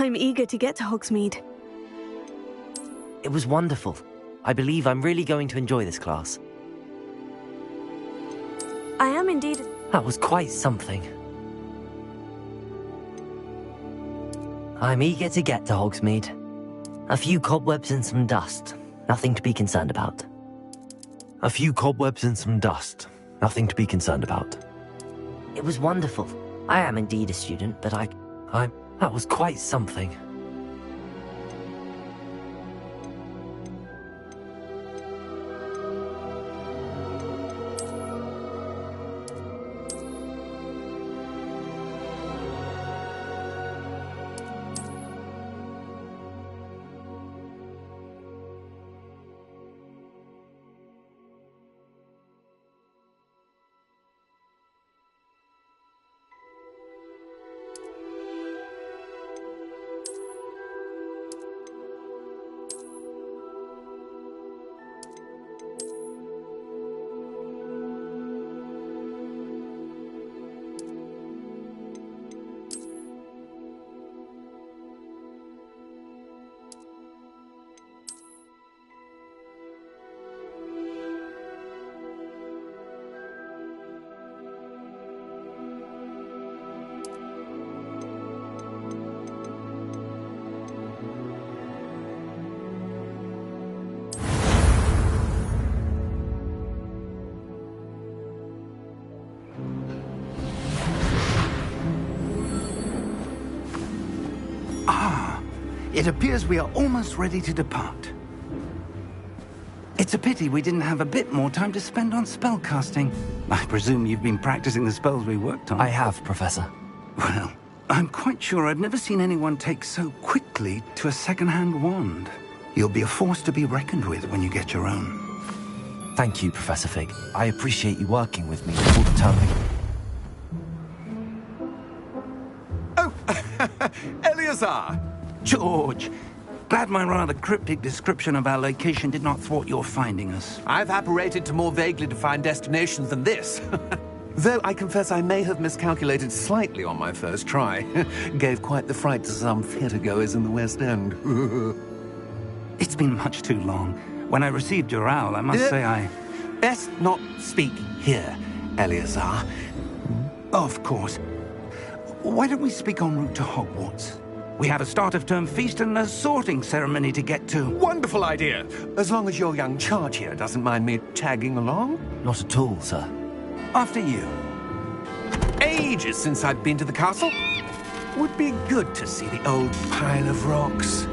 I'm eager to get to Hogsmeade. It was wonderful. I believe I'm really going to enjoy this class. I am indeed... That was quite something. I'm eager to get to Hogsmeade. A few cobwebs and some dust. Nothing to be concerned about. A few cobwebs and some dust. Nothing to be concerned about. It was wonderful. I am indeed a student, but that was quite something. It appears we are almost ready to depart. It's a pity we didn't have a bit more time to spend on spellcasting. I presume you've been practicing the spells we worked on. I have, Professor. Well, I'm quite sure I've never seen anyone take so quickly to a second-hand wand. You'll be a force to be reckoned with when you get your own. Thank you, Professor Fig. I appreciate you working with me all the time. Oh, Eleazar! George! Glad my rather cryptic description of our location did not thwart your finding us. I've apparated to more vaguely defined destinations than this. Though I confess I may have miscalculated slightly on my first try. Gave quite the fright to some theatre-goers in the West End. It's been much too long. When I received your owl, I must say I... Best not speak here, Eleazar. Of course. Why don't we speak en route to Hogwarts? We have a start-of-term feast and a sorting ceremony to get to. Wonderful idea! As long as your young charge here doesn't mind me tagging along. Not at all, sir. After you. Ages since I've been to the castle. Would be good to see the old pile of rocks.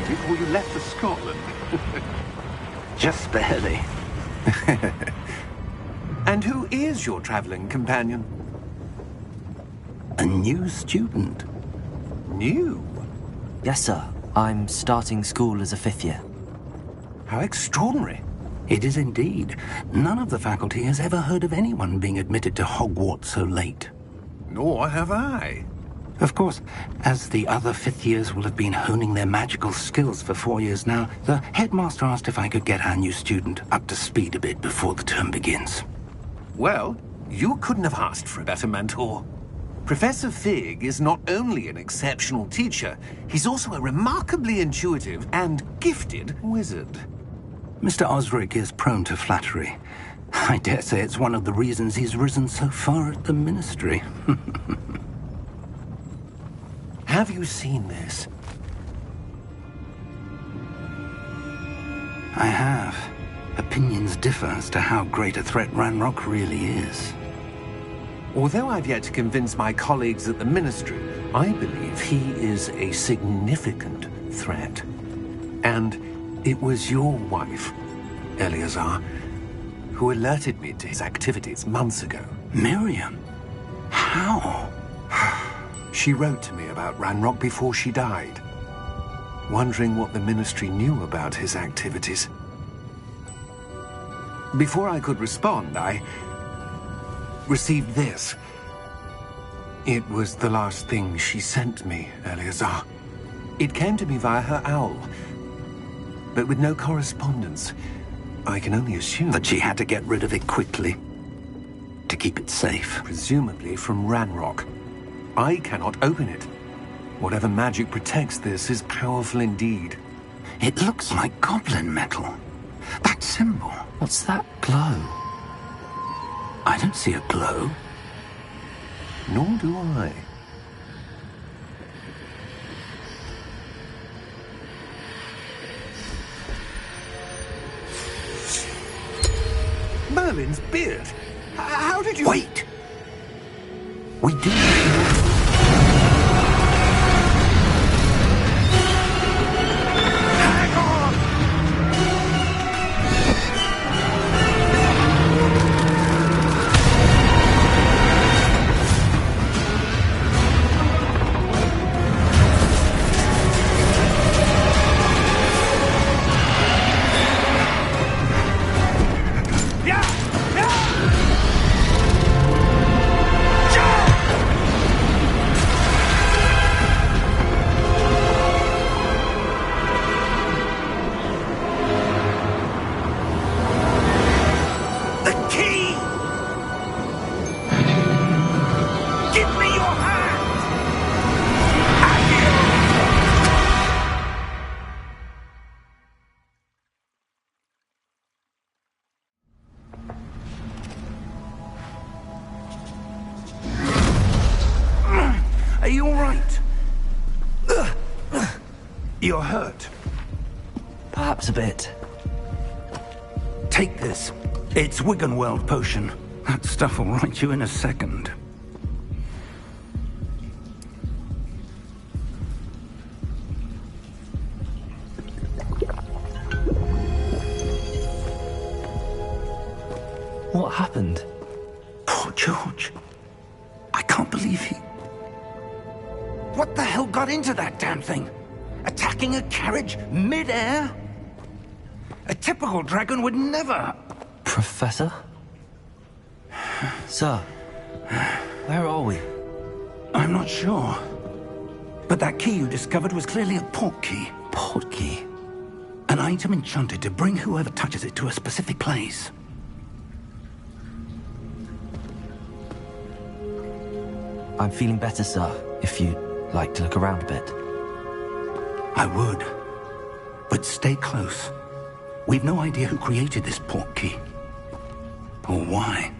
Before you left for Scotland. Just barely. And who is your traveling companion? A new student. New? Yes, sir. I'm starting school as a 5th year. How extraordinary. It is indeed. None of the faculty has ever heard of anyone being admitted to Hogwarts so late. Nor have I. Of course, as the other 5th years will have been honing their magical skills for 4 years now, the headmaster asked if I could get our new student up to speed a bit before the term begins. Well, you couldn't have asked for a better mentor. Professor Fig is not only an exceptional teacher, he's also a remarkably intuitive and gifted wizard. Mr. Osric is prone to flattery, I dare say it's one of the reasons he's risen so far at the Ministry. Have you seen this? I have. Opinions differ as to how great a threat Ranrock really is. Although I've yet to convince my colleagues at the Ministry, I believe he is a significant threat. And it was your wife, Eleazar, who alerted me to his activities months ago. Miriam? How? She wrote to me about Ranrock before she died, wondering what the Ministry knew about his activities. Before I could respond, I received this. It was the last thing she sent me, Eleazar. It came to me via her owl, but with no correspondence. I can only assume That she had to get rid of it quickly, to keep it safe. presumably from Ranrock. I cannot open it. Whatever magic protects this is powerful indeed. It looks like goblin metal. That symbol. What's that glow? I don't see a glow. Nor do I. Merlin's beard. How did you... Wait! We do... Hang on! The key! Give me your hand! Are you all right? You're hurt. Perhaps a bit. Take this. It's Wiggenweld potion. That stuff will right you in a second. What happened? Poor George. I can't believe he... What the hell got into that damn thing? Attacking a carriage mid-air? A typical dragon would never... Professor? Sir, where are we? I'm not sure. But that key you discovered was clearly a port key. Port key. An item enchanted to bring whoever touches it to a specific place. I'm feeling better, sir, if you'd like to look around a bit. I would. But stay close. We've no idea who created this port key. Or why.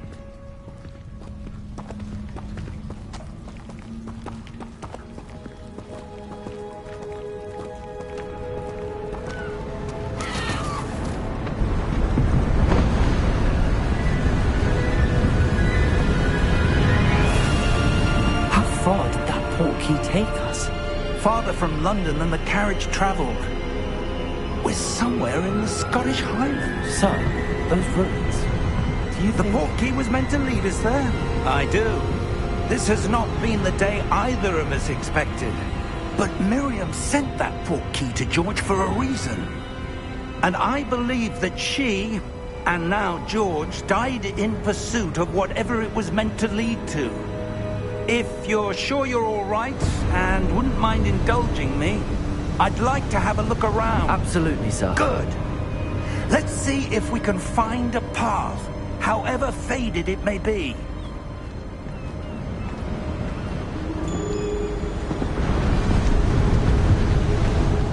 How far did that port key take us? Farther from London than the carriage travelled. We're somewhere in the Scottish Highlands. Sir, those ruins. Do you The think... port key was meant to lead us there. I do. This has not been the day either of us expected. But Miriam sent that port key to George for a reason. And I believe that she, and now George, died in pursuit of whatever it was meant to lead to. If you're sure you're all right, and wouldn't mind indulging me, I'd like to have a look around. Absolutely, sir. Good. Let's see if we can find a path, however faded it may be.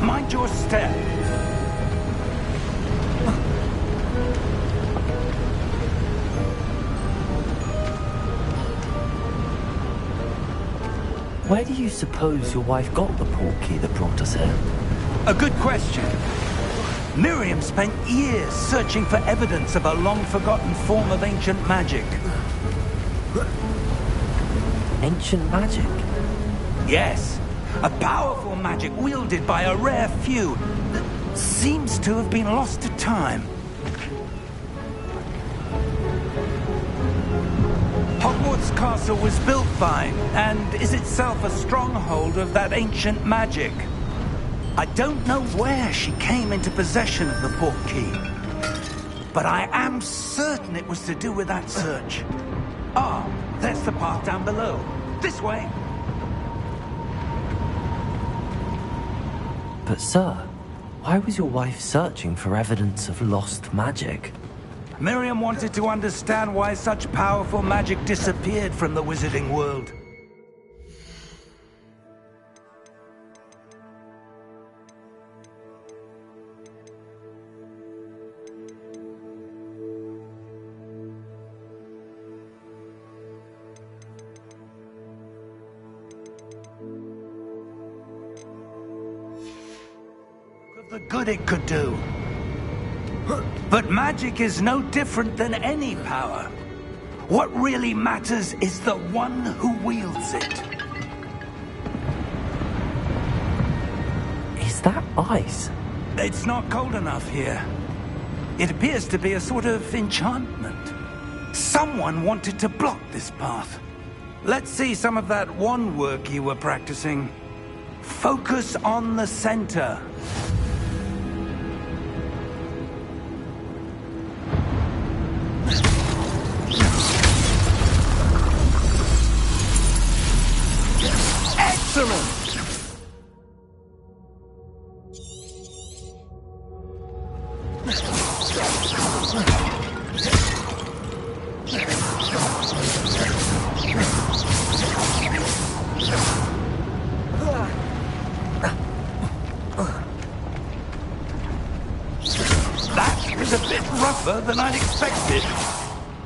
Mind your step. Where do you suppose your wife got the portkey that brought us here? A good question. Miriam spent years searching for evidence of a long-forgotten form of ancient magic. Ancient magic? Yes, a powerful magic wielded by a rare few that seems to have been lost to time. Hogwarts Castle was built by, and is itself a stronghold of that ancient magic. I don't know where she came into possession of the portkey, but I am certain it was to do with that search. Ah, there's the path down below. This way. But sir, why was your wife searching for evidence of lost magic? Miriam wanted to understand why such powerful magic disappeared from the wizarding world. The good it could do. But magic is no different than any power. What really matters is the one who wields it. Is that ice? It's not cold enough here. It appears to be a sort of enchantment. Someone wanted to block this path. Let's see some of that wand work you were practicing. Focus on the center. Excellent! That was a bit rougher than I'd expected.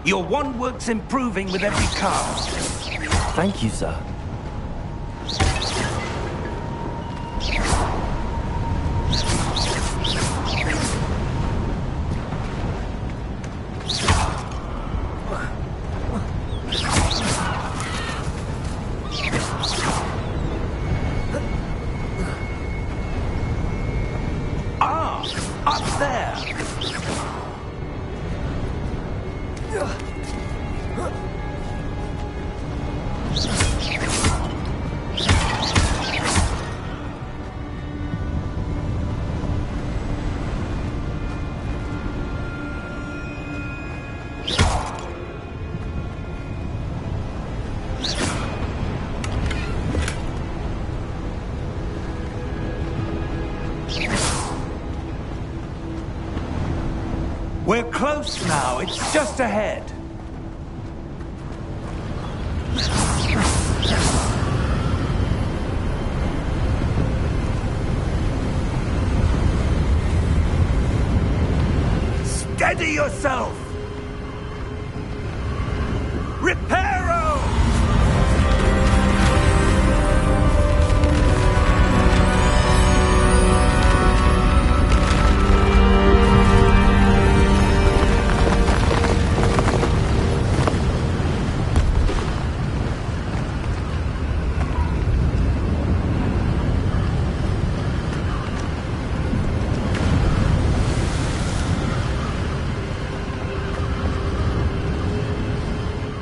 Your wand work's improving with every cast. Thank you, sir. Up there! We're close now. It's just ahead. Steady yourself! Reparo!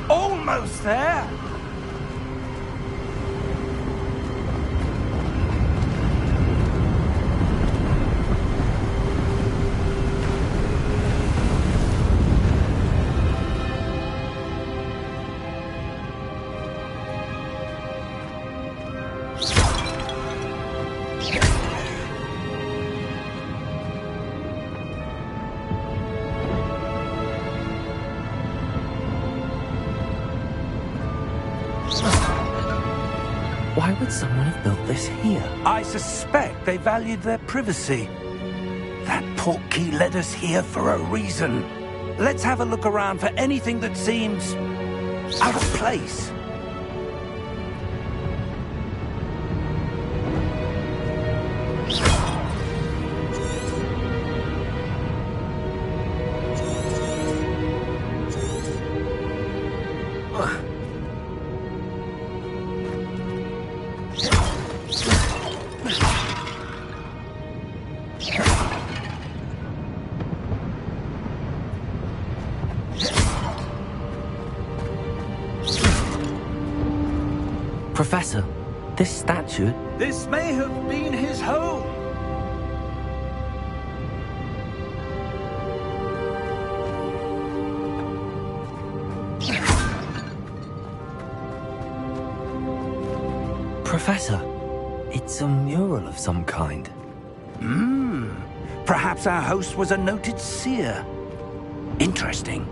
Almost there. Why would someone have built this here? I suspect they valued their privacy. That portkey led us here for a reason. Let's have a look around for anything that seems out of place. Professor, this statue... This may have been his home. Professor, it's a mural of some kind. Perhaps our host was a noted seer. Interesting.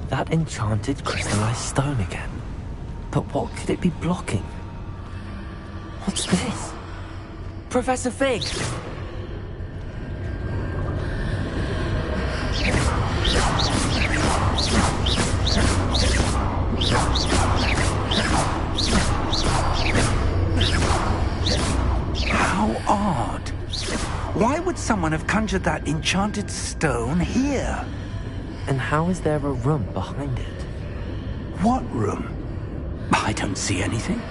That enchanted crystallized stone again. But what could it be blocking? What's this? Professor Fig! How odd. Why would someone have conjured that enchanted stone here? And how is there a room behind it? What room? I don't see anything.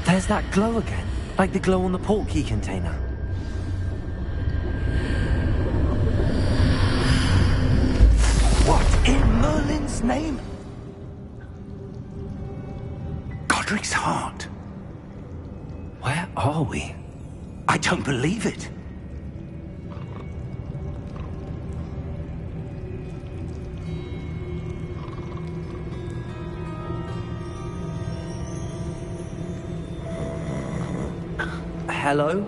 There's that glow again, like the glow on the portkey container. What in Merlin's name? Godric's heart. Where are we? I don't believe it. Hello?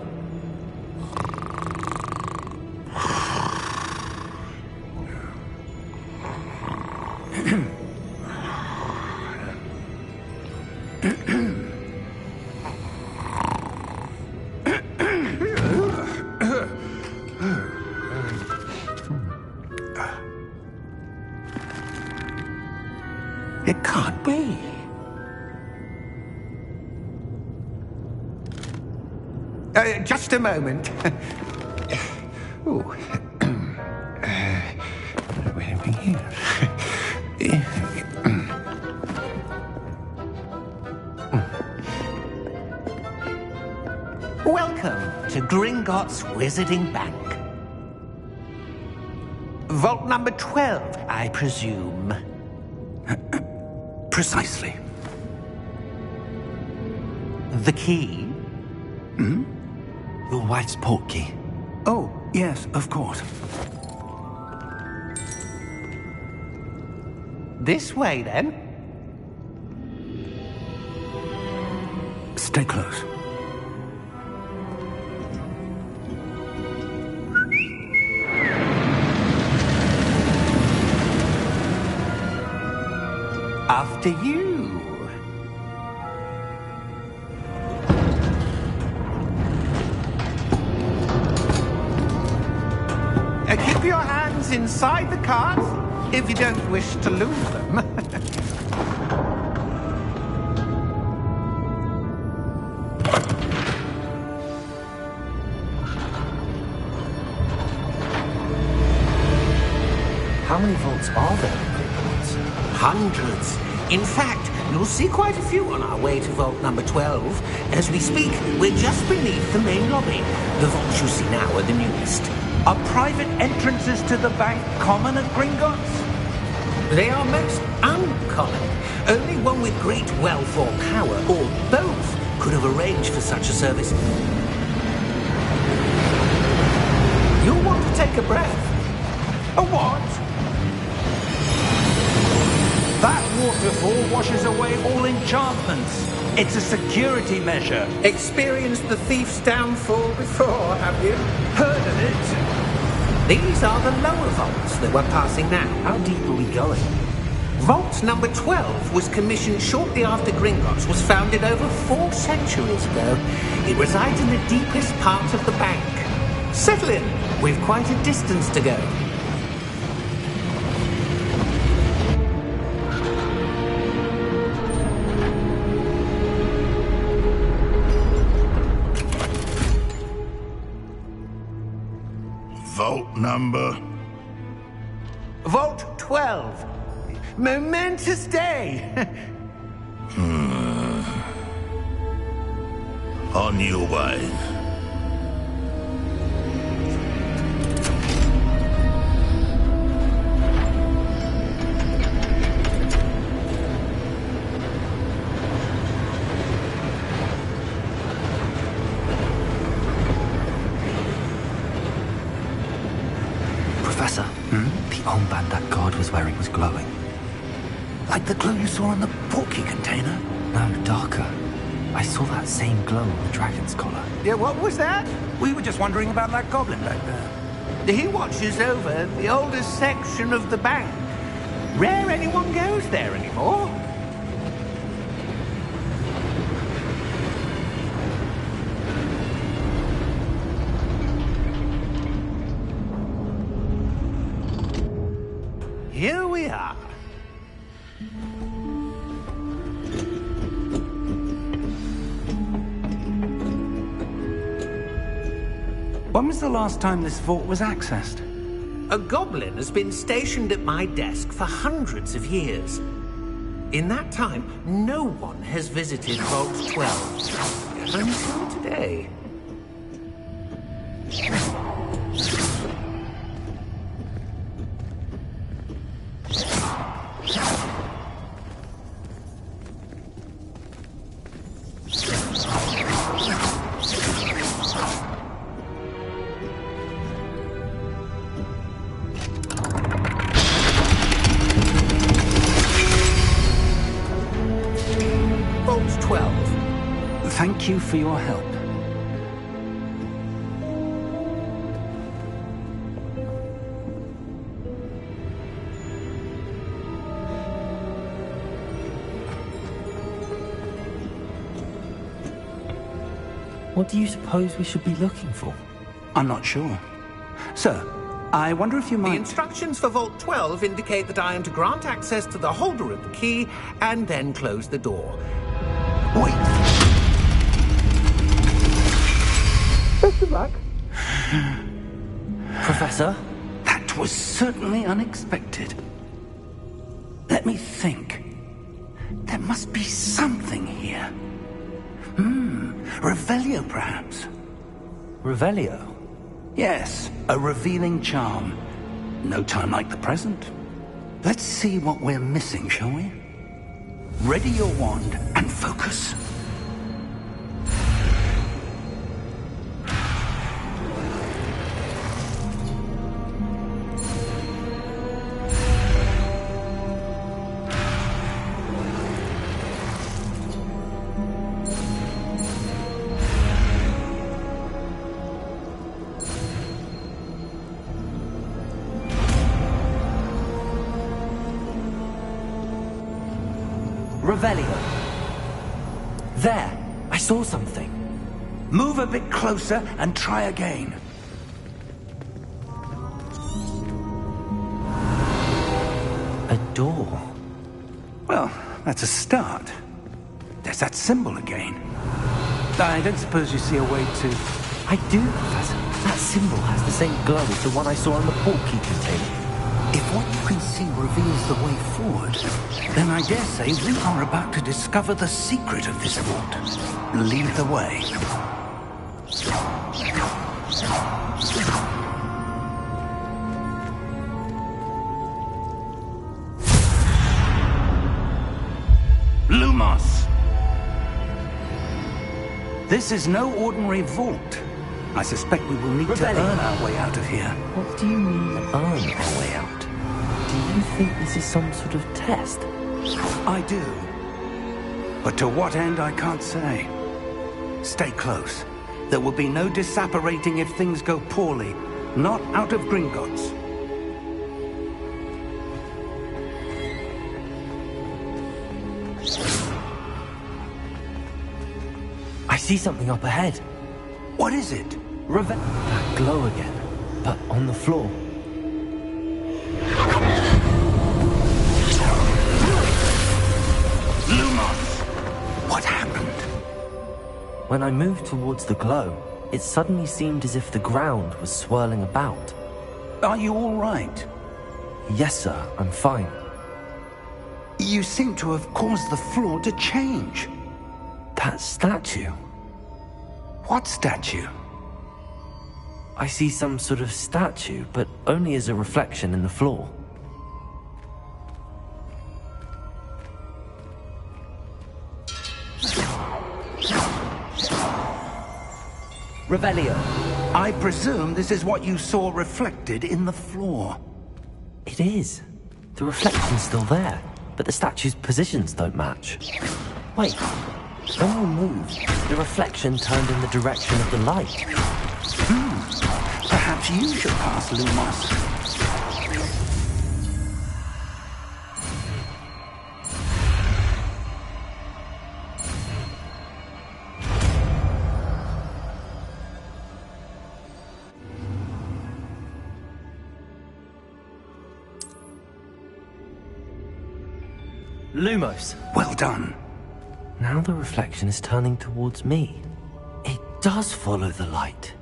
It can't be. Just a moment. Oh. Where are we here? Welcome to Gringotts Wizarding Bank. Vault number 12, I presume. Precisely. The key? Your wife's portkey. Oh, yes, of course. This way, then. Stay close. After you. Keep your hands inside the cart if you don't wish to lose them. How many vaults are there in Gringotts? Hundreds. In fact, You'll see quite a few on our way to vault number 12. As we speak, we're just beneath the main lobby. The vaults you see now are the newest. Are private entrances to the bank common at Gringotts? They are most uncommon. Only one with great wealth or power, or both, could have arranged for such a service. You'll want to take a breath. A what? That waterfall washes away all enchantments. It's a security measure. Experienced the thief's downfall before, have you? Heard of it? These are the lower vaults that we're passing now. How deep are we going? Vault number 12 was commissioned shortly after Gringotts was founded over 4 centuries ago. It resides in the deepest part of the bank. Settle in. We've quite a distance to go. Vault number? Vault 12. Momentous day. On your way. Professor, the armband that guard was wearing was glowing. Like the glow you saw on the porky container? No, darker. I saw that same glow on the dragon's collar. Yeah, what was that? We were just wondering about that goblin back there. He watches over the oldest section of the bank. Rare anyone goes there anymore. Here we are. When was the last time this vault was accessed? A goblin has been stationed at my desk for hundreds of years. In that time, no one has visited Vault 12. Until today. Vault 12. Thank you for your help. What do you suppose we should be looking for? I'm not sure. Sir, I wonder if you The might... instructions for Vault 12 indicate that I am to grant access to the holder of the key and then close the door. Wait! Best of luck. Professor? That was certainly unexpected. Let me think. There must be something here. Revelio, perhaps? Revelio? Yes, a revealing charm. No time like the present. Let's see what we're missing, shall we? Ready your wand and focus. Revelio. There. I saw something. Move a bit closer and try again. A door. Well, that's a start. There's that symbol again. I don't suppose you see a way to... I do, Professor. That symbol has the same glow as the one I saw on the portkey container. If what you can see reveals the way forward, then I dare say we are about to discover the secret of this vault. Lead the way. Lumos! This is no ordinary vault. I suspect we will need to earn our way out of here. What do you mean, earn our way out? Do you think this is some sort of test? I do. But to what end, I can't say. Stay close. There will be no disapparating if things go poorly. Not out of Gringotts. I see something up ahead. What is it? That glow again, but on the floor. Lumos! What happened? When I moved towards the glow, it suddenly seemed as if the ground was swirling about. Are you all right? Yes, sir, I'm fine. You seem to have caused the floor to change. That statue. What statue? I see some sort of statue, but only as a reflection in the floor. Revelio. I presume this is what you saw reflected in the floor. It is. The reflection's still there, but the statue's positions don't match. Wait. When we moved, the reflection turned in the direction of the light. Perhaps you should pass, Lumos. Lumos. Well done. Now the reflection is turning towards me. It does follow the light.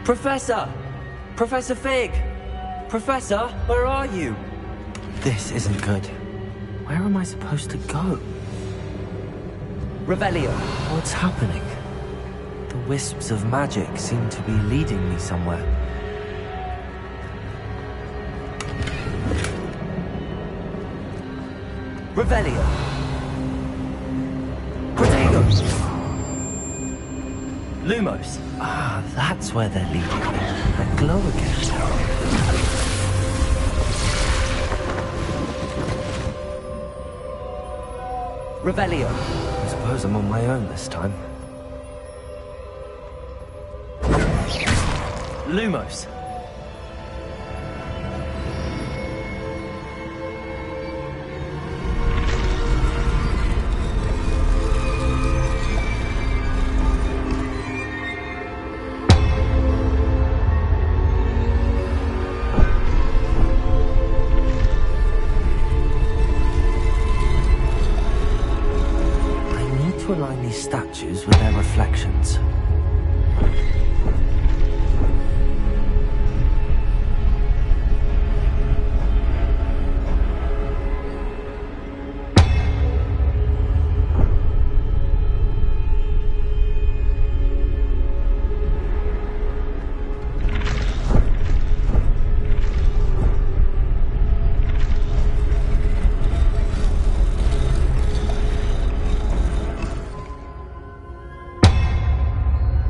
Professor! Professor Fig! Professor, where are you? This isn't good. Where am I supposed to go? Revelio. What's happening? The wisps of magic seem to be leading me somewhere. Revelio. Protego! Lumos. Ah, that's where they're leading me. That glow again. Revelio. I suppose I'm on my own this time. Lumos. To align these statues with their reflections.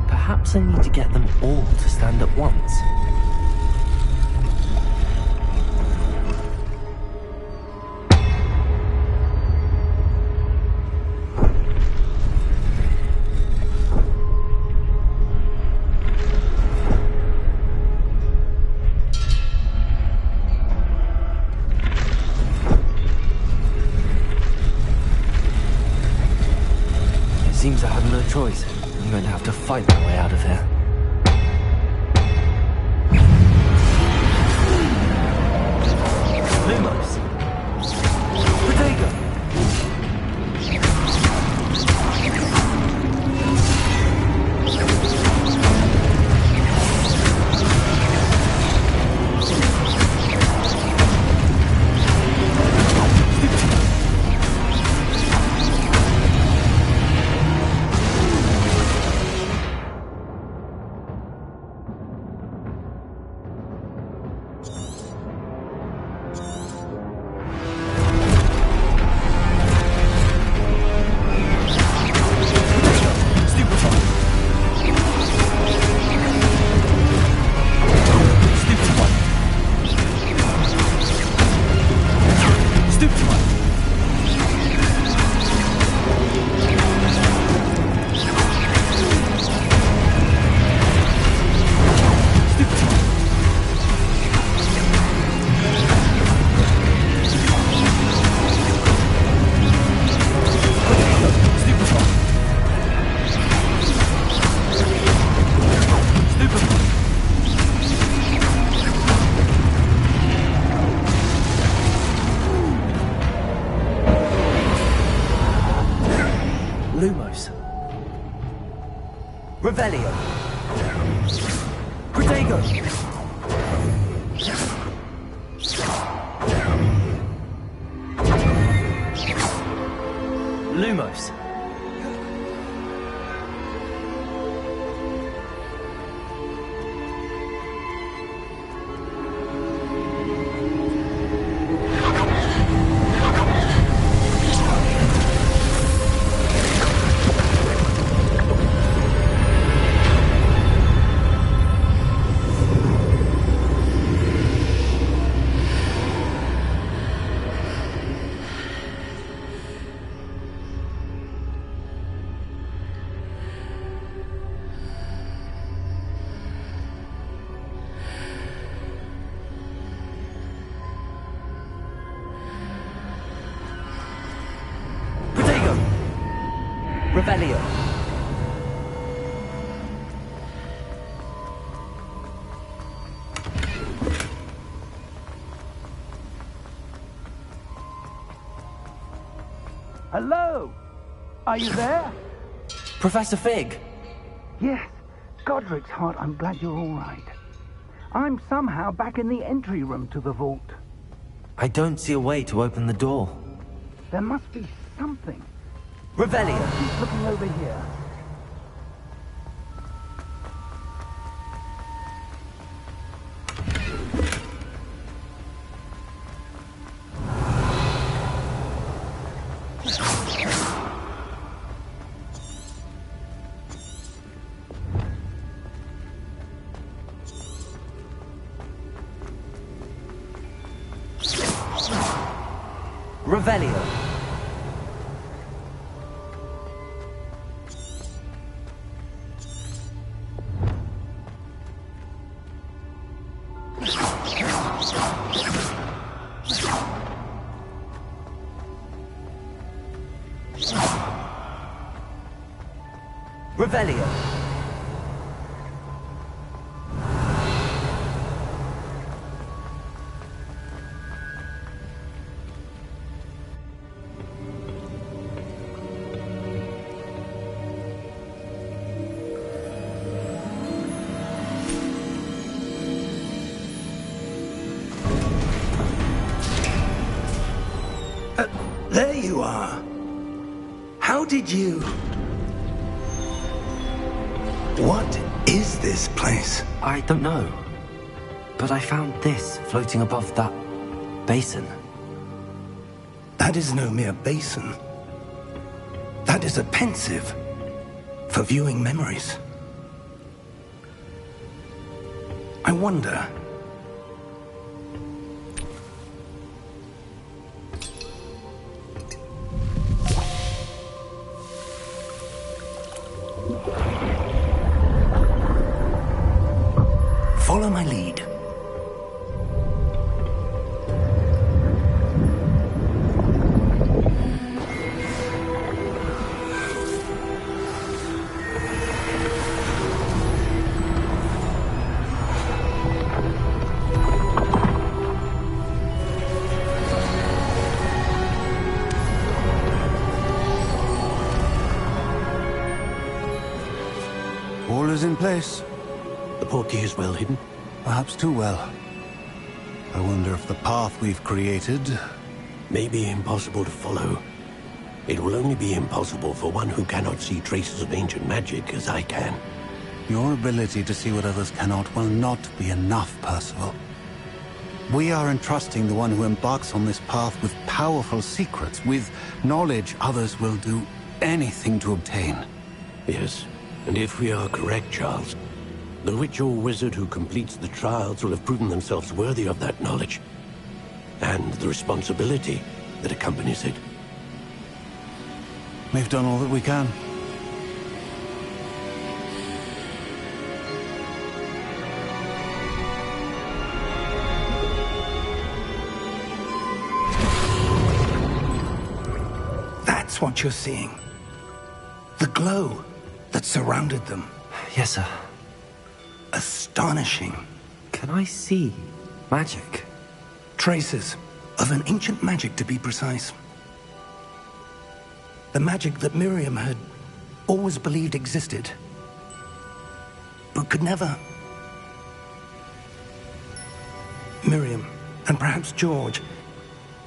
Perhaps I need to get them all to stand at once. It seems I have no choice. I'm going to have to fight my way out of here. Lumos. Protego. Lumos. Revelio. Protego. Lumos. Revelio. Hello? Are you there? Professor Fig. Yes. Godric's heart, I'm glad you're all right. I'm somehow back in the entry room to the vault. I don't see a way to open the door. There must be something. Revelio. Keep looking over here. Revelio. Revelio. There you are. How did you... What is this place? I don't know. But I found this floating above that basin. That is no mere basin. That is a pensive for viewing memories. I wonder... Follow my lead. All is in place. The portkey is well hidden. Perhaps too well. I wonder if the path we've created... May be impossible to follow. It will only be impossible for one who cannot see traces of ancient magic as I can. Your ability to see what others cannot will not be enough, Percival. We are entrusting the one who embarks on this path with powerful secrets, with knowledge others will do anything to obtain. Yes, and if we are correct, Charles, the witch or wizard who completes the trials will have proven themselves worthy of that knowledge, and the responsibility that accompanies it. We've done all that we can. That's what you're seeing. The glow that surrounded them. Yes, sir. Astonishing. Can I see magic? Traces of an ancient magic, to be precise. The magic that Miriam had always believed existed, but could never. Miriam, and perhaps George,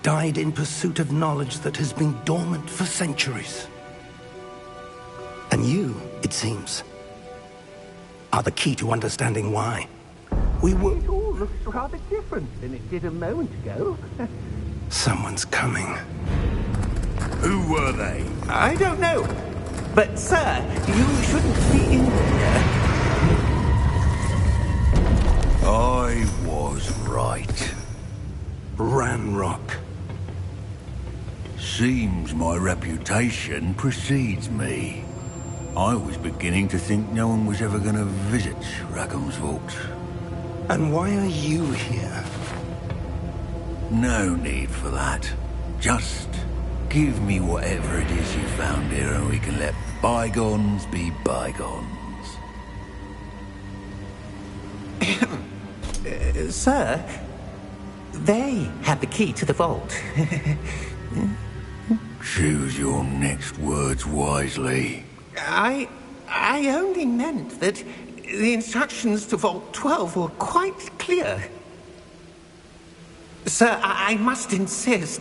died in pursuit of knowledge that has been dormant for centuries. And you, it seems, are the key to understanding why. We were... It all looks rather different than it did a moment ago. Someone's coming. Who were they? I don't know. But, sir, you shouldn't be in here. I was right. Ranrock. Seems my reputation precedes me. I was beginning to think no one was ever going to visit Rackham's vault. And why are you here? No need for that. Just give me whatever it is you found here and we can let bygones be bygones. Sir, they had the key to the vault. Choose your next words wisely. I only meant that the instructions to Vault 12 were quite clear. Sir, I must insist.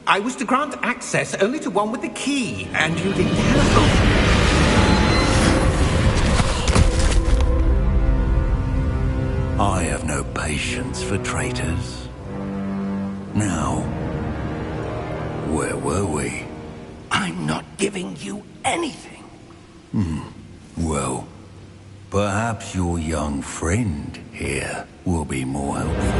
I was to grant access only to one with the key, and you didn't have... I have no patience for traitors. Now, where were we? I'm not giving you anything. Well, perhaps your young friend here will be more helpful.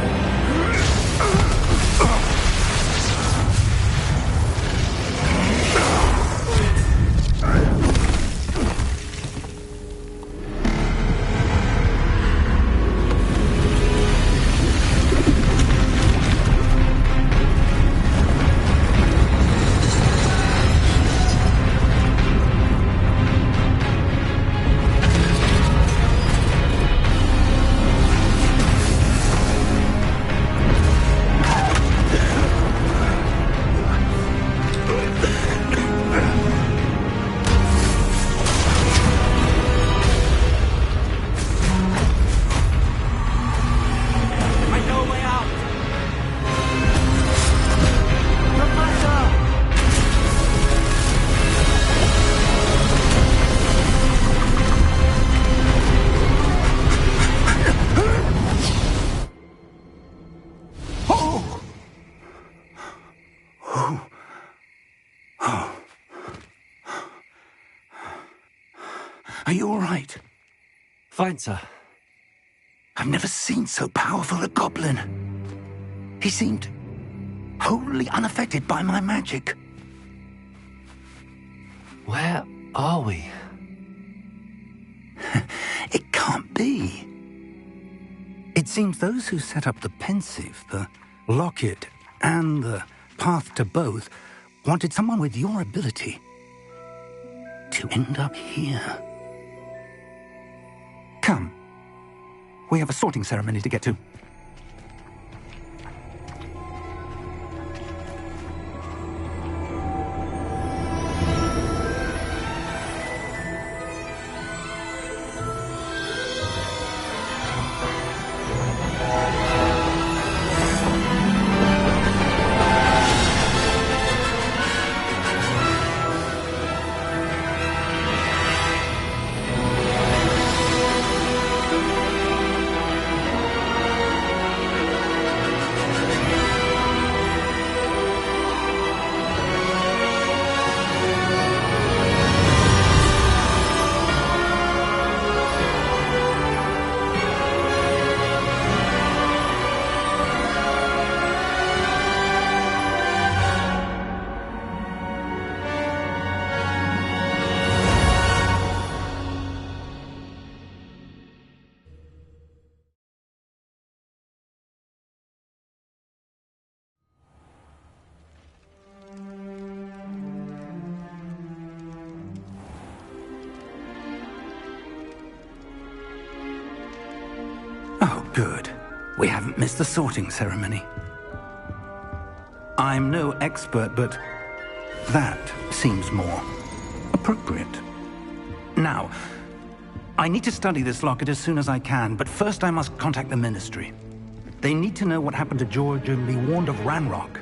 Are you all right? Fine, sir. I've never seen so powerful a goblin. He seemed wholly unaffected by my magic. Where are we? It can't be. It seems those who set up the Pensieve, the Locket, and the Path to Both wanted someone with your ability to end up here. Come. We have a sorting ceremony to get to. Good. We haven't missed the sorting ceremony. I'm no expert, but that seems more appropriate. Now, I need to study this locket as soon as I can, but first I must contact the Ministry. They need to know what happened to George and be warned of Ranrock.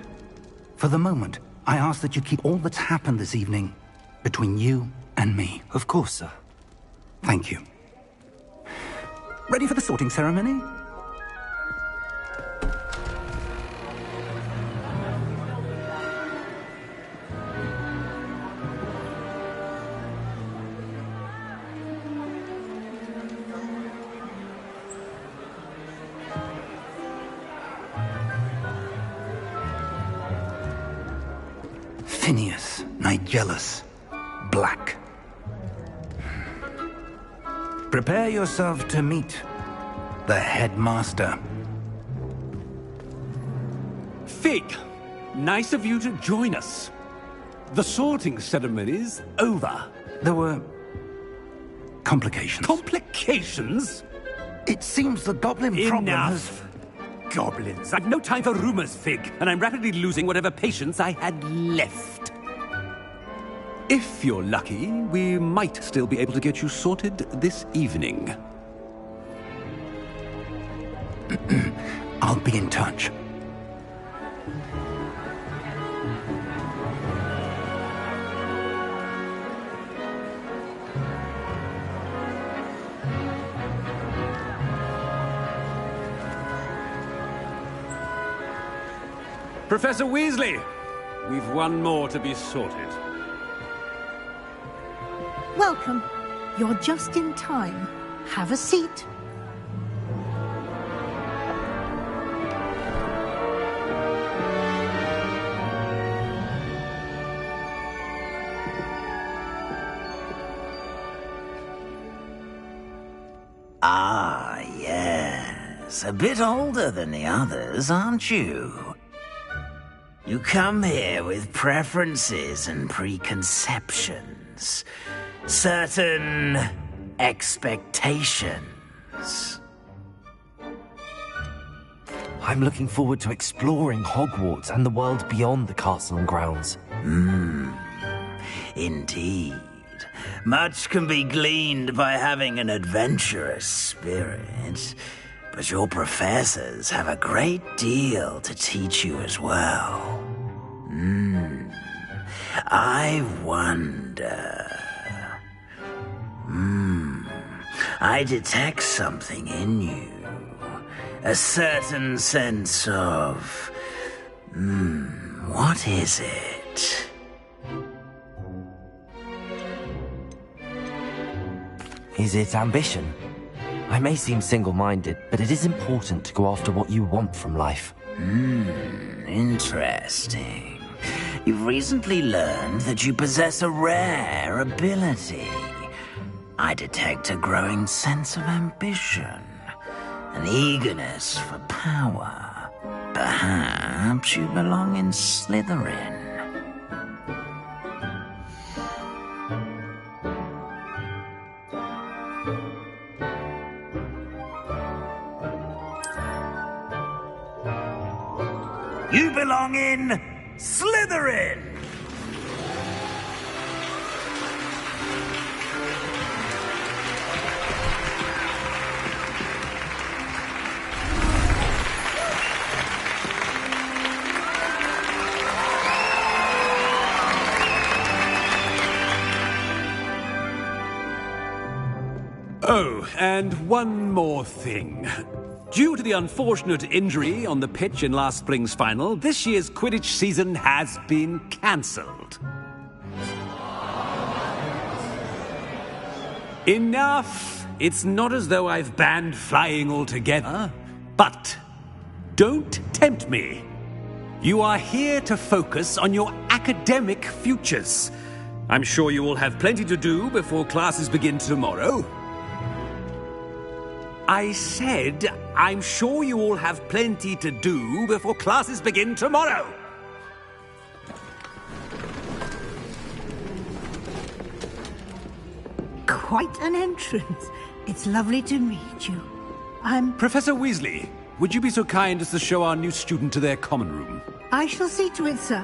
For the moment, I ask that you keep all that's happened this evening between you and me. Of course, sir. Thank you. Ready for the sorting ceremony? Phineas Nigellus Black. Prepare yourself to meet the headmaster. Fig, nice of you to join us. The sorting ceremony's over. There were complications. Complications? It seems the goblin problem has... Enough! Goblins. I've no time for rumors, Fig, and I'm rapidly losing whatever patience I had left. If you're lucky, we might still be able to get you sorted this evening. I'll be in touch. Professor Weasley, we've one more to be sorted. Welcome. You're just in time. Have a seat. Ah, yes. A bit older than the others, aren't you? You come here with preferences and preconceptions. Certain expectations. I'm looking forward to exploring Hogwarts and the world beyond the castle and grounds. Indeed. Much can be gleaned by having an adventurous spirit, but your professors have a great deal to teach you as well. I wonder... I detect something in you. A certain sense of... what What is it? Is it ambition? I may seem single-minded, but it is important to go after what you want from life. Interesting. You've recently learned that you possess a rare ability. I detect a growing sense of ambition, an eagerness for power. Perhaps you belong in Slytherin. You belong in Slytherin! Oh, and one more thing. Due to the unfortunate injury on the pitch in last spring's final, this year's Quidditch season has been cancelled. Enough! It's not as though I've banned flying altogether. But don't tempt me. You are here to focus on your academic futures. I'm sure you will have plenty to do before classes begin tomorrow. I said, I'm sure you all have plenty to do before classes begin tomorrow. Quite an entrance. It's lovely to meet you. I'm... Professor Weasley, would you be so kind as to show our new student to their common room? I shall see to it, sir.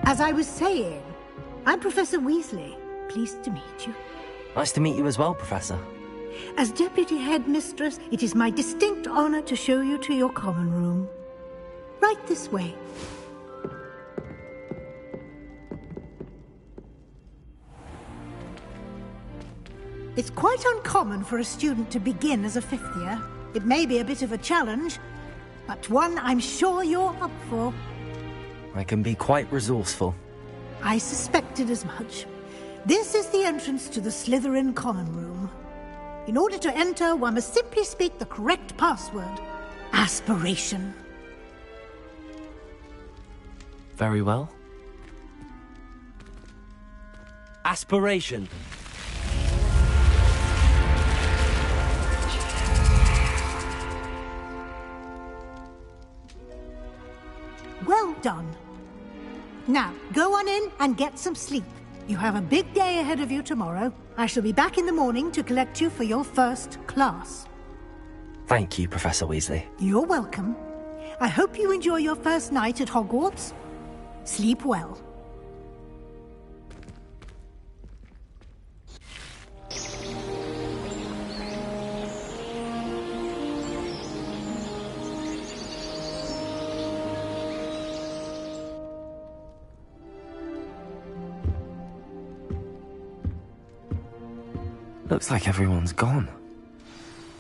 As I was saying, I'm Professor Weasley. Pleased to meet you. Nice to meet you as well, Professor. As Deputy Headmistress, it is my distinct honor to show you to your common room. Right this way. It's quite uncommon for a student to begin as a fifth year. It may be a bit of a challenge, but one I'm sure you're up for. I can be quite resourceful. I suspected as much. This is the entrance to the Slytherin Common Room. In order to enter, one must simply speak the correct password. Aspiration. Very well. Aspiration. Well done. Now, go on in and get some sleep. You have a big day ahead of you tomorrow. I shall be back in the morning to collect you for your first class. Thank you, Professor Weasley. You're welcome. I hope you enjoy your first night at Hogwarts. Sleep well. Looks like everyone's gone.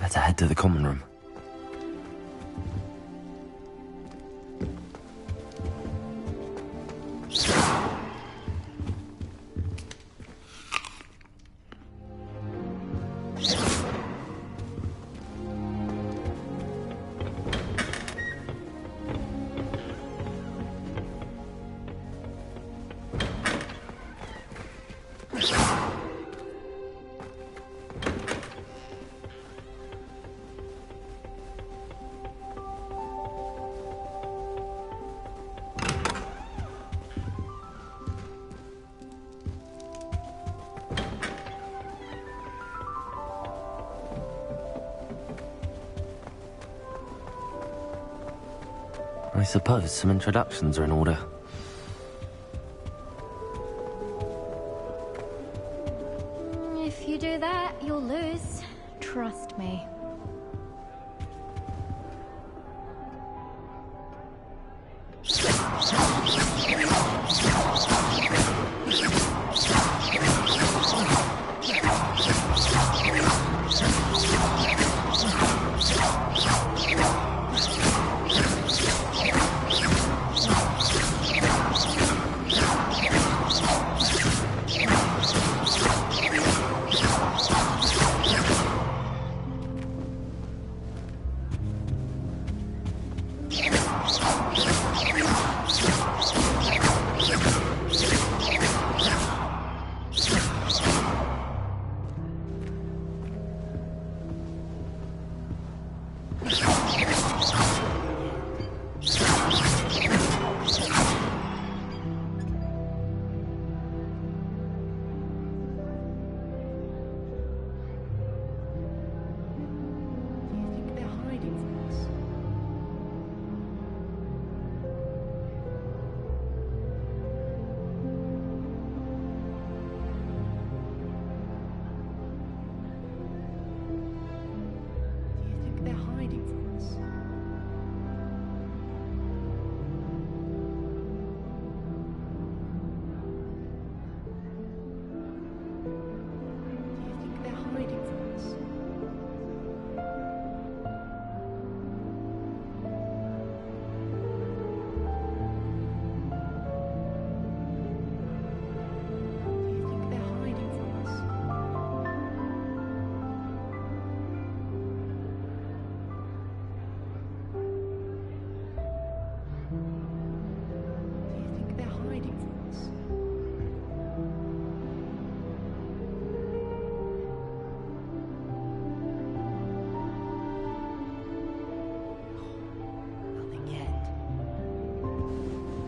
Better head to the common room. I suppose some introductions are in order. If you do that, you'll lose. Trust me.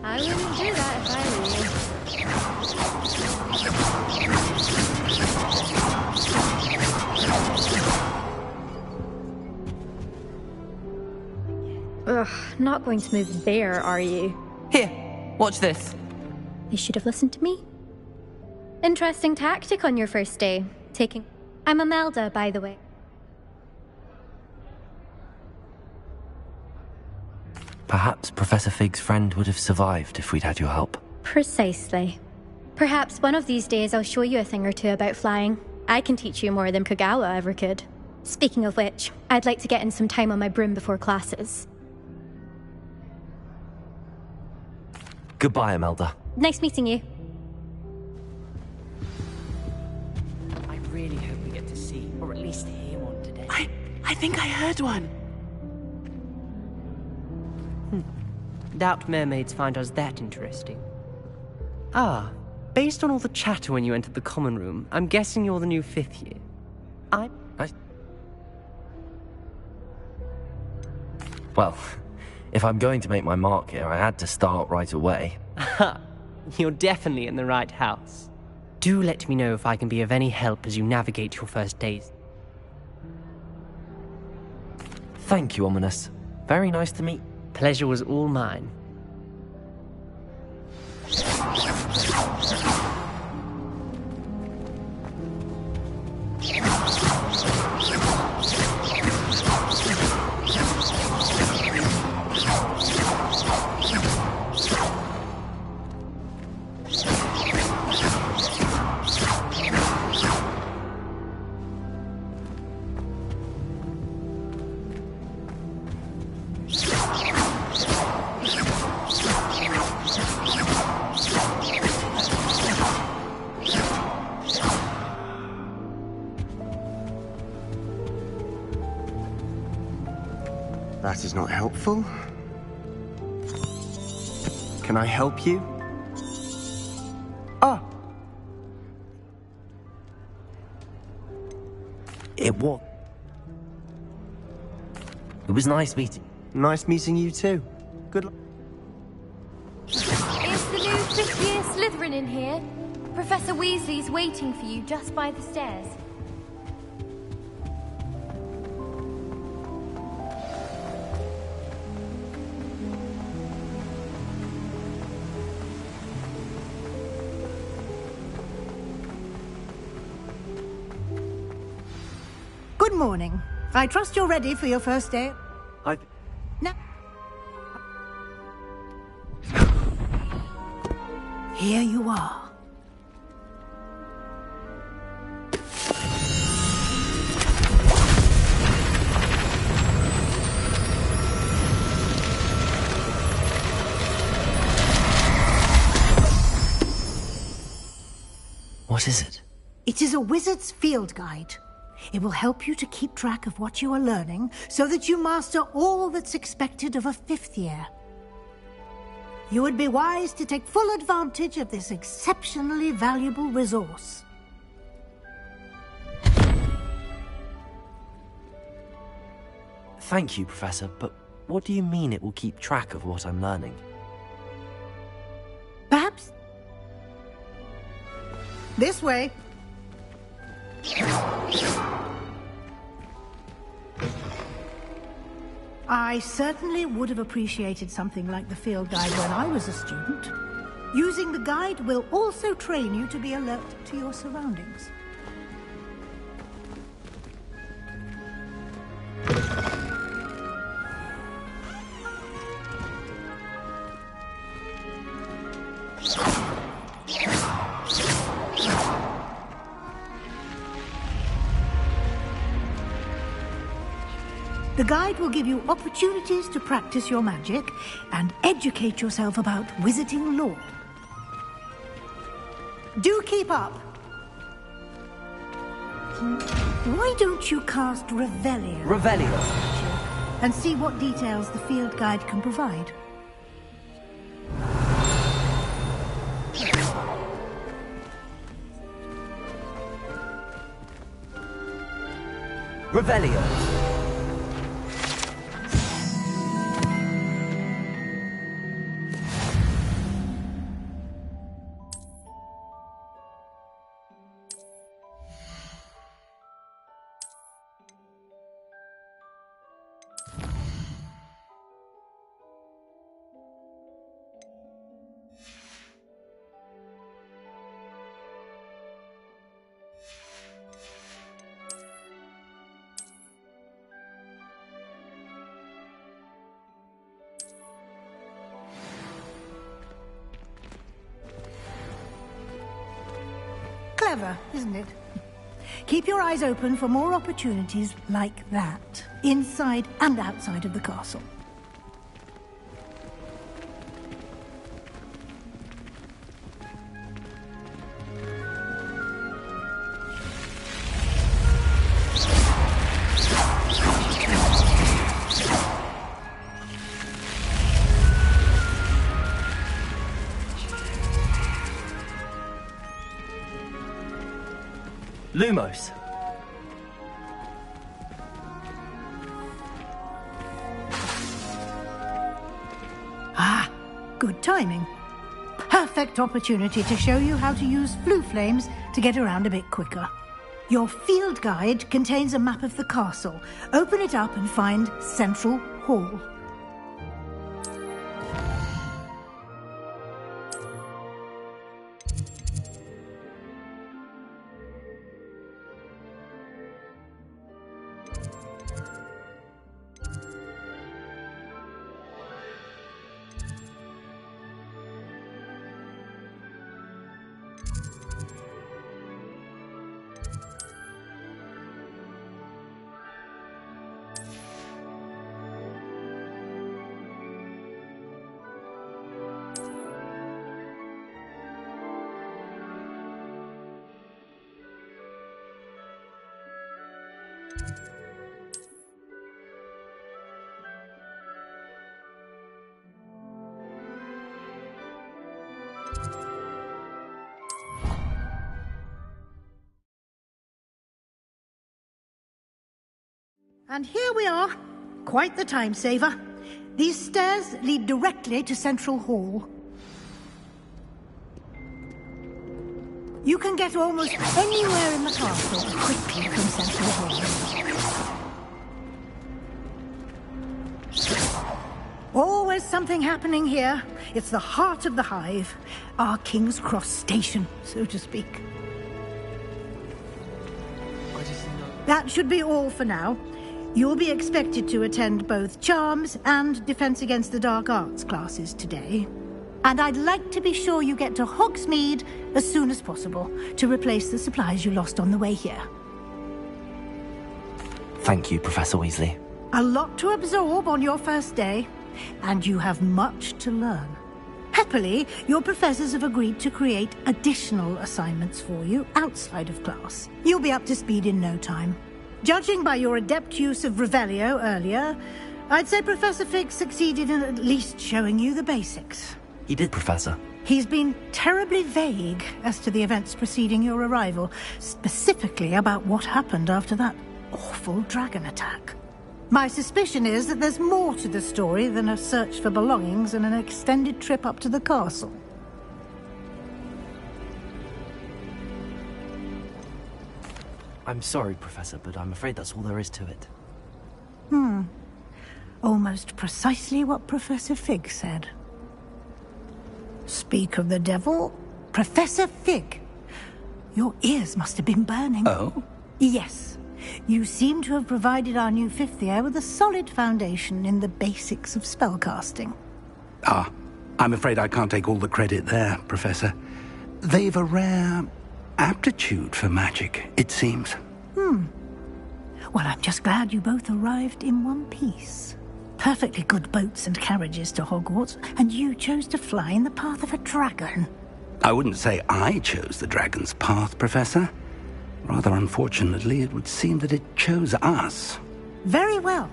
I wouldn't do that if I were you. Ugh, not going to move there, are you? Here, watch this. You should have listened to me. Interesting tactic on your first day. I'm Imelda, by the way. Perhaps Professor Fig's friend would have survived if we'd had your help. Precisely. Perhaps one of these days I'll show you a thing or two about flying. I can teach you more than Kagawa ever could. Speaking of which, I'd like to get in some time on my broom before classes. Goodbye, Imelda. Nice meeting you. I really hope we get to see, or at least hear one today. I think I heard one. Doubt mermaids find us that interesting. Ah, based on all the chatter when you entered the common room, I'm guessing you're the new 5th year. Well, if I'm going to make my mark here, I had to start right away. You're definitely in the right house. Do let me know if I can be of any help as you navigate your first days. Thank you, Ominis. Very nice to meet. Pleasure was all mine. That is not helpful. Can I help you? Ah! It was nice meeting. Nice meeting you too. Good luck. Is the new 5th year Slytherin in here? Professor Weasley's waiting for you just by the stairs. Good morning. I trust you're ready for your first day. Now, here you are. What is it? It is a wizard's field guide. It will help you to keep track of what you are learning so that you master all that's expected of a 5th year. You would be wise to take full advantage of this exceptionally valuable resource. Thank you, Professor, but what do you mean it will keep track of what I'm learning? Perhaps this way. I certainly would have appreciated something like the field guide when I was a student. Using the guide will also train you to be alert to your surroundings. The guide will give you opportunities to practice your magic and educate yourself about wizarding lore. Do keep up. Why don't you cast Revelio? Revelio. And see what details the field guide can provide. Revelio. clever, isn't it? Keep your eyes open for more opportunities like that, inside and outside of the castle. Lumos. Ah, good timing. Perfect opportunity to show you how to use flue flames to get around a bit quicker. Your field guide contains a map of the castle. Open it up and find Central Hall. And here we are. Quite the time saver. These stairs lead directly to Central Hall. You can get almost anywhere in the castle quickly from Central Hall. Always something happening here. It's the heart of the hive. Our King's Cross station, so to speak. That should be all for now. You'll be expected to attend both Charms and Defense Against the Dark Arts classes today. And I'd like to be sure you get to Hogsmeade as soon as possible to replace the supplies you lost on the way here. Thank you, Professor Weasley. A lot to absorb on your first day, and you have much to learn. Happily, your professors have agreed to create additional assignments for you outside of class. You'll be up to speed in no time. Judging by your adept use of Revelio earlier, I'd say Professor Fig succeeded in at least showing you the basics. He did, Professor. He's been terribly vague as to the events preceding your arrival, specifically about what happened after that awful dragon attack. My suspicion is that there's more to the story than a search for belongings and an extended trip up to the castle. I'm sorry, Professor, but I'm afraid that's all there is to it. Almost precisely what Professor Fig said. Speak of the devil, Professor Fig. Your ears must have been burning. Oh? Yes. You seem to have provided our new fifth year with a solid foundation in the basics of spellcasting. Ah, I'm afraid I can't take all the credit there, Professor. They've a rare aptitude for magic, it seems. Well, I'm just glad you both arrived in one piece. Perfectly good boats and carriages to Hogwarts, and you chose to fly in the path of a dragon. I wouldn't say I chose the dragon's path, Professor. Rather unfortunately, it would seem that it chose us. Very well.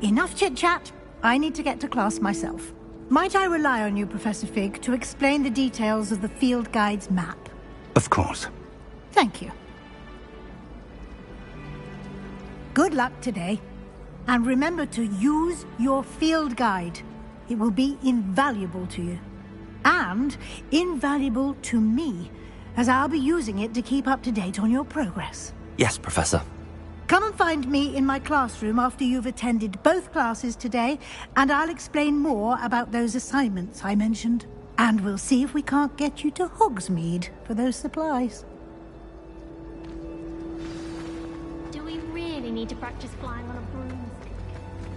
Enough chit-chat. I need to get to class myself. Might I rely on you, Professor Fig, to explain the details of the field guide's map? Of course. Thank you. Good luck today. And remember to use your field guide. It will be invaluable to you. And invaluable to me, as I'll be using it to keep up to date on your progress. Yes, Professor. Come and find me in my classroom after you've attended both classes today, and I'll explain more about those assignments I mentioned. And we'll see if we can't get you to Hogsmeade for those supplies. Do we really need to practice flying on a broomstick?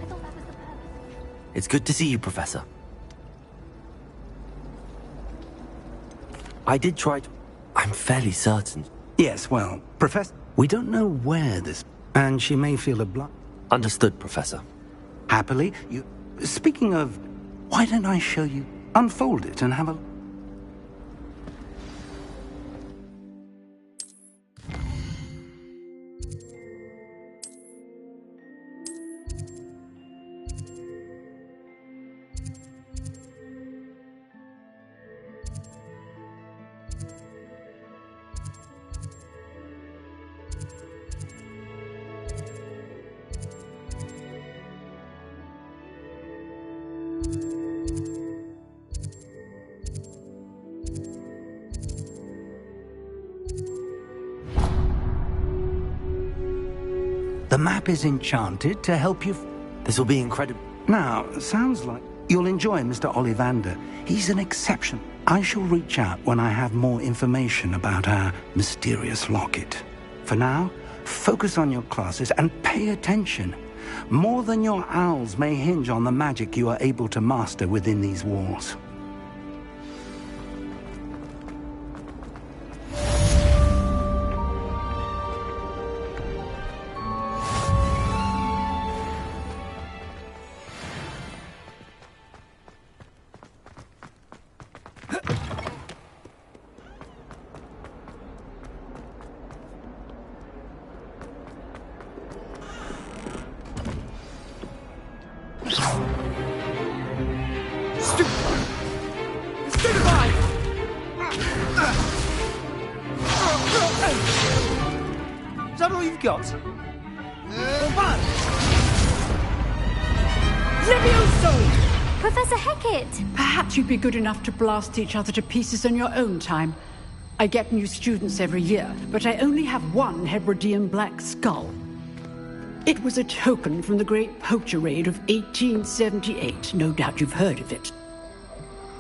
I thought that was the purpose. It's good to see you, Professor. I did try to... I'm fairly certain Yes, well, Professor, we don't know where this... And she may feel obliged. Understood, Professor. Happily, you... Speaking of... Why don't I show you? Unfold it and have a... The map is enchanted to help you... This will be incredible. Now, sounds like you'll enjoy Mr. Ollivander. He's an exception. I shall reach out when I have more information about our mysterious locket. For now, focus on your classes and pay attention. More than your owls may hinge on the magic you are able to master within these walls. Is that all you've got? Levioso! Professor Hecat! Perhaps you'd be good enough to blast each other to pieces in your own time. I get new students every year, but I only have one Hebridean black skull. It was a token from the Great Poacher Raid of 1878. No doubt you've heard of it.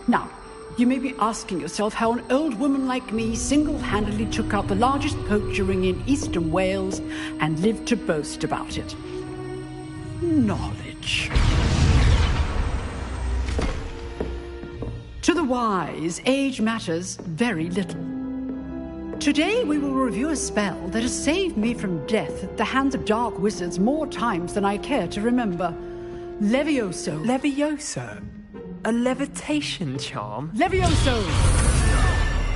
Now, you may be asking yourself how an old woman like me single-handedly took out the largest poacher ring in eastern Wales and lived to boast about it. Knowledge. To the wise, age matters very little. Today we will review a spell that has saved me from death at the hands of dark wizards more times than I care to remember. Levioso. Levioso? A levitation charm? Levioso!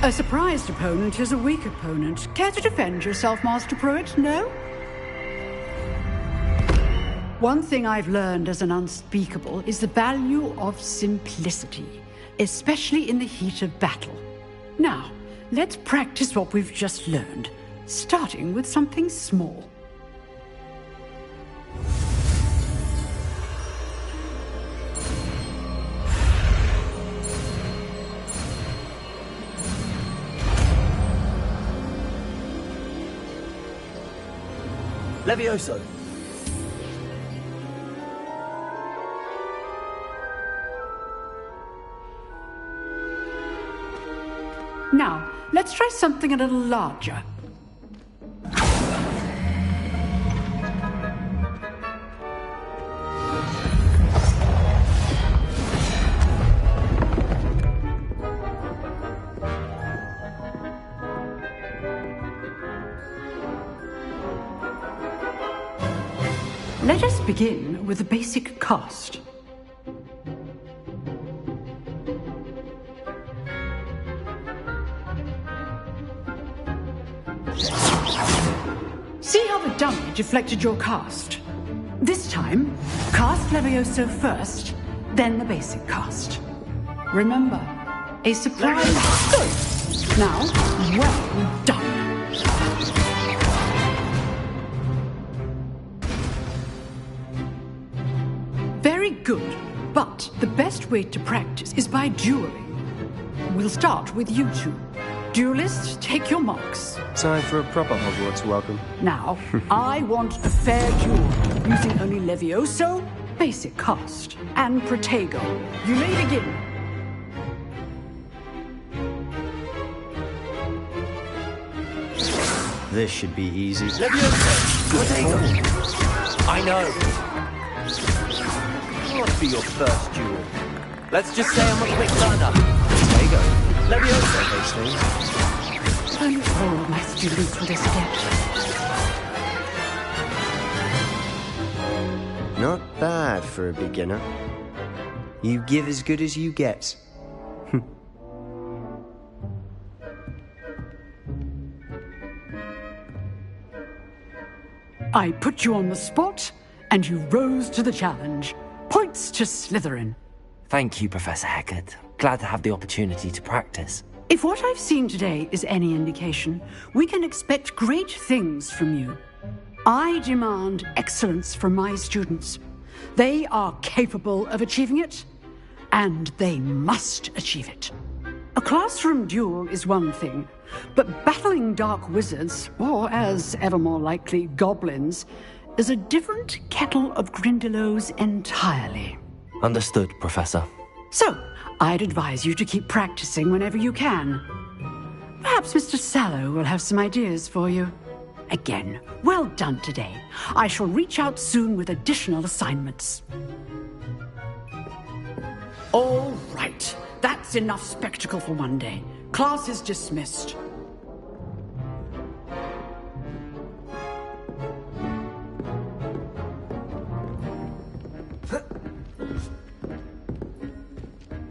A surprised opponent is a weak opponent. Care to defend yourself, Master Pruitt? No? One thing I've learned as an unspeakable is the value of simplicity, especially in the heat of battle. Now, let's practice what we've just learned, starting with something small. Levioso! Now, let's try something a little larger. Let us begin with the basic cast. See how the dummy deflected your cast? This time, cast Levioso first, then the basic cast. Remember, a surprise... Good! Now, well done! Very good, but the best way to practice is by dueling. We'll start with you two. Duelists, take your marks. Time for a proper Hogwarts welcome. Now, I want a fair duel, using only Levioso, basic cast, and Protego. You may begin. This should be easy. Levioso! Protego! I know. What'll be your first duel? Let's just say I'm a quick learner. Protego. Levioso. Control, Master elite with this gift. Not bad for a beginner. You give as good as you get. I put you on the spot, and you rose to the challenge. Points to Slytherin. Thank you, Professor Hecat. Glad to have the opportunity to practice. If what I've seen today is any indication, we can expect great things from you. I demand excellence from my students. They are capable of achieving it, and they must achieve it. A classroom duel is one thing, but battling dark wizards, or as ever more likely, goblins, is a different kettle of Grindylows entirely. Understood, Professor. So, I'd advise you to keep practicing whenever you can. Perhaps Mr. Sallow will have some ideas for you. Again, well done today. I shall reach out soon with additional assignments. All right. That's enough spectacle for one day. Class is dismissed.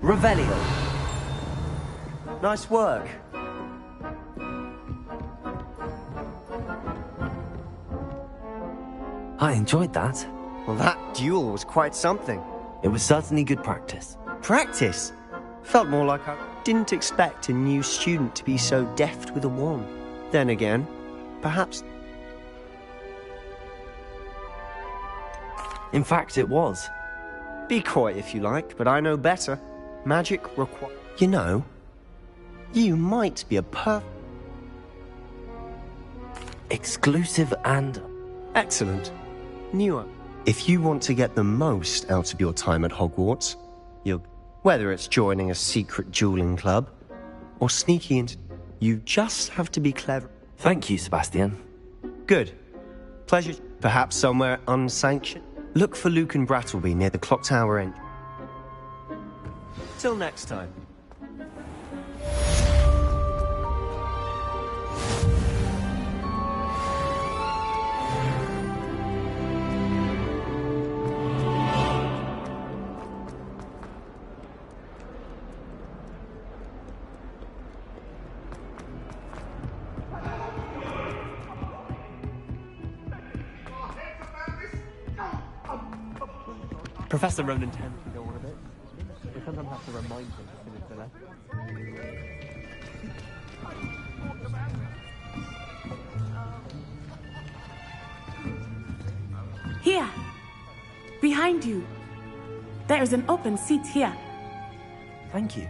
Revelio. Nice work. I enjoyed that. Well, that duel was quite something. It was certainly good practice. Practice? Felt more like I didn't expect a new student to be so deft with a wand. Then again, perhaps... In fact, it was. Be quiet if you like, but I know better. Magic requires... You know, you might be a exclusive and... Excellent. Newer. If you want to get the most out of your time at Hogwarts, whether it's joining a secret dueling club or sneaking into... You just have to be clever. Thank you, Sebastian. Good. Pleasure. Perhaps somewhere unsanctioned. Look for Luke and Brattleby near the clock tower end. Till next time. Professor Ronan tends to go on a bit. We sometimes have to remind him to finish the lesson. Here! Behind you! There is an open seat here. Thank you.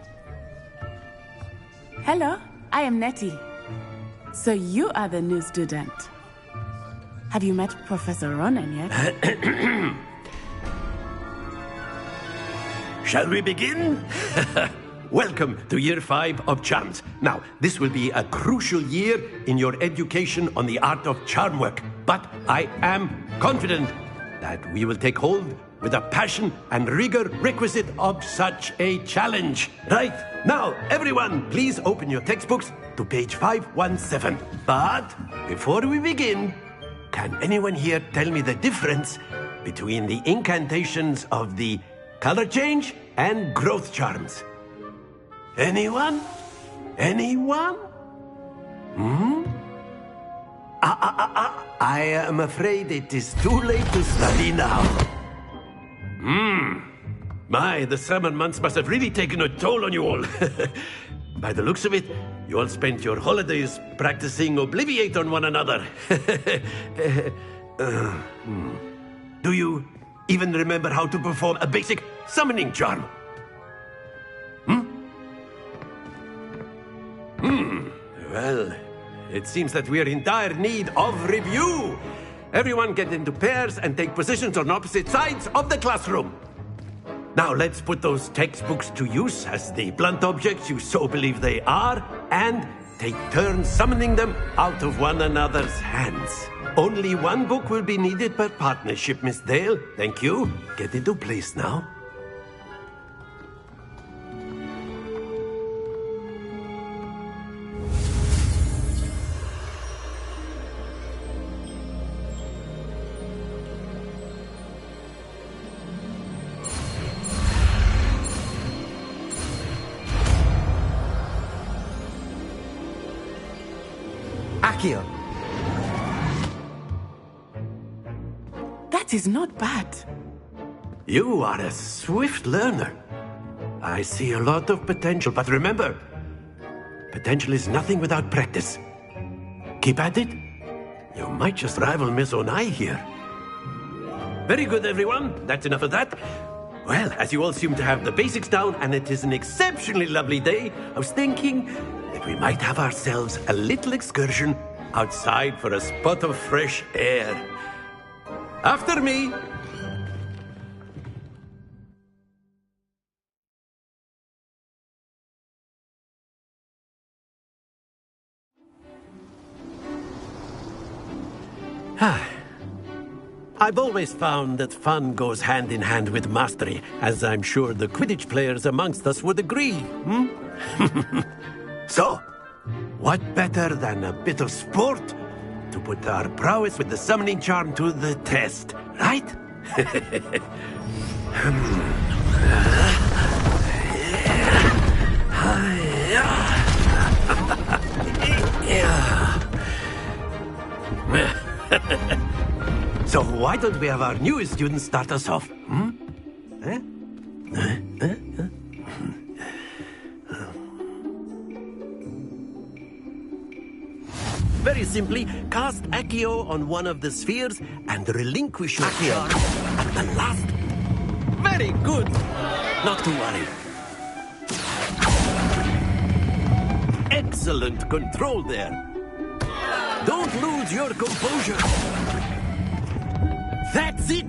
Hello, I am Nettie. So you are the new student. Have you met Professor Ronan yet? Shall we begin? Welcome to Year 5 of Charms. Now, this will be a crucial year in your education on the art of charm work, but I am confident that we will take hold with the passion and rigor requisite of such a challenge. Right, now, everyone, please open your textbooks to page 517. But before we begin, can anyone here tell me the difference between the incantations of the color change and growth charms? Anyone? Anyone? I am afraid it is too late to study now. My, the summer months must have really taken a toll on you all. By the looks of it, you all spent your holidays practicing Obliviate on one another. Do you even remember how to perform a basic summoning charm? Well, it seems that we are in dire need of review. Everyone get into pairs and take positions on opposite sides of the classroom. Now let's put those textbooks to use as the blunt objects you so believe they are, and take turns summoning them out of one another's hands. Only one book will be needed per partnership, Miss Dale. Thank you. Get into place now. Accio. That is not bad. You are a swift learner. I see a lot of potential, but remember, potential is nothing without practice. Keep at it. You might just rival Miss Onai here. Very good, everyone. That's enough of that. Well, as you all seem to have the basics down, and it is an exceptionally lovely day, I was thinking that we might have ourselves a little excursion outside for a spot of fresh air. After me. I've always found that fun goes hand in hand with mastery, as I'm sure the Quidditch players amongst us would agree. So, what better than a bit of sport to put our prowess with the summoning charm to the test, right? So why don't we have our newest student start us off? Very simply, cast Accio on one of the spheres and relinquish your charm at the last. Very good. Not to worry. Excellent control there. Don't lose your composure. That's it!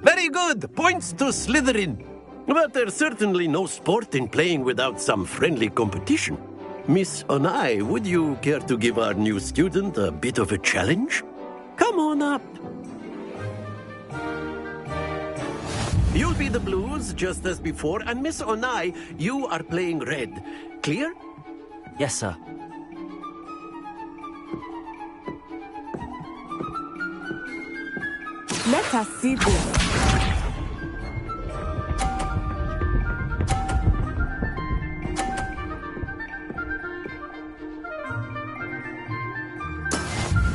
Very good! Points to Slytherin. But there's certainly no sport in playing without some friendly competition. Miss Onai, would you care to give our new student a bit of a challenge? Come on up. You'll be the blues, just as before, and Miss Onai, you are playing red. Clear? Yes, sir. Let us see this.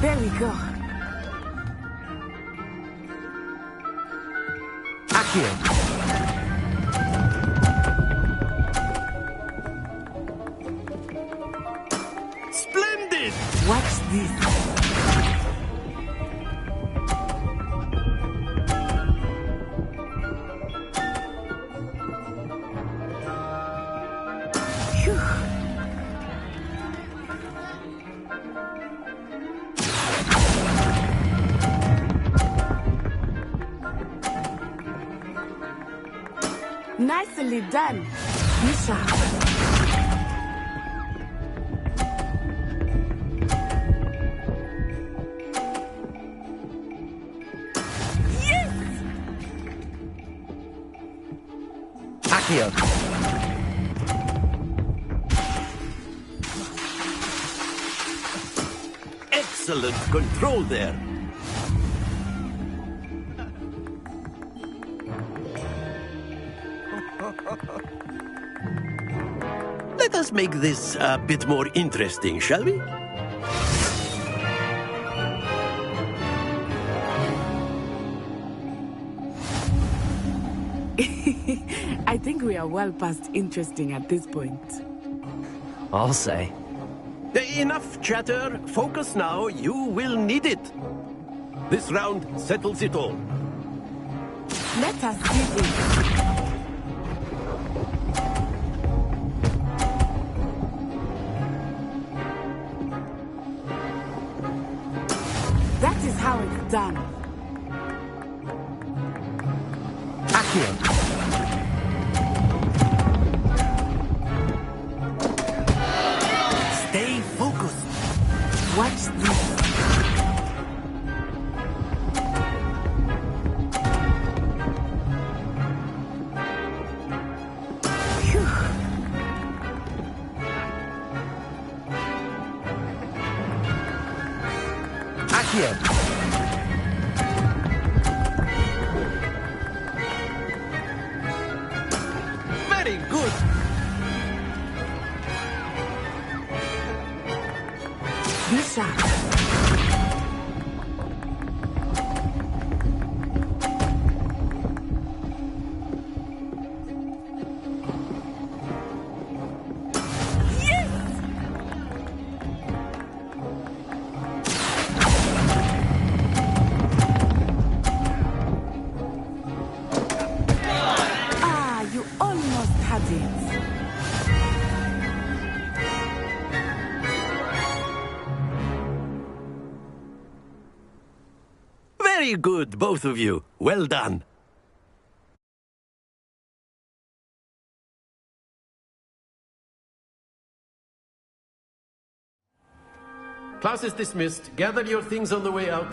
There we go. Accio. Watch this. Phew. Nicely done. Be sharp. Accio. Excellent control there. Let us make this a bit more interesting, shall we? I think we are well past interesting at this point. I'll say. Enough chatter. Focus now. You will need it. This round settles it all. Let us see this. That is how it's done. Accio. Stay focused. Watch this. Accio. Very good, both of you. Well done. Class is dismissed. Gather your things on the way out.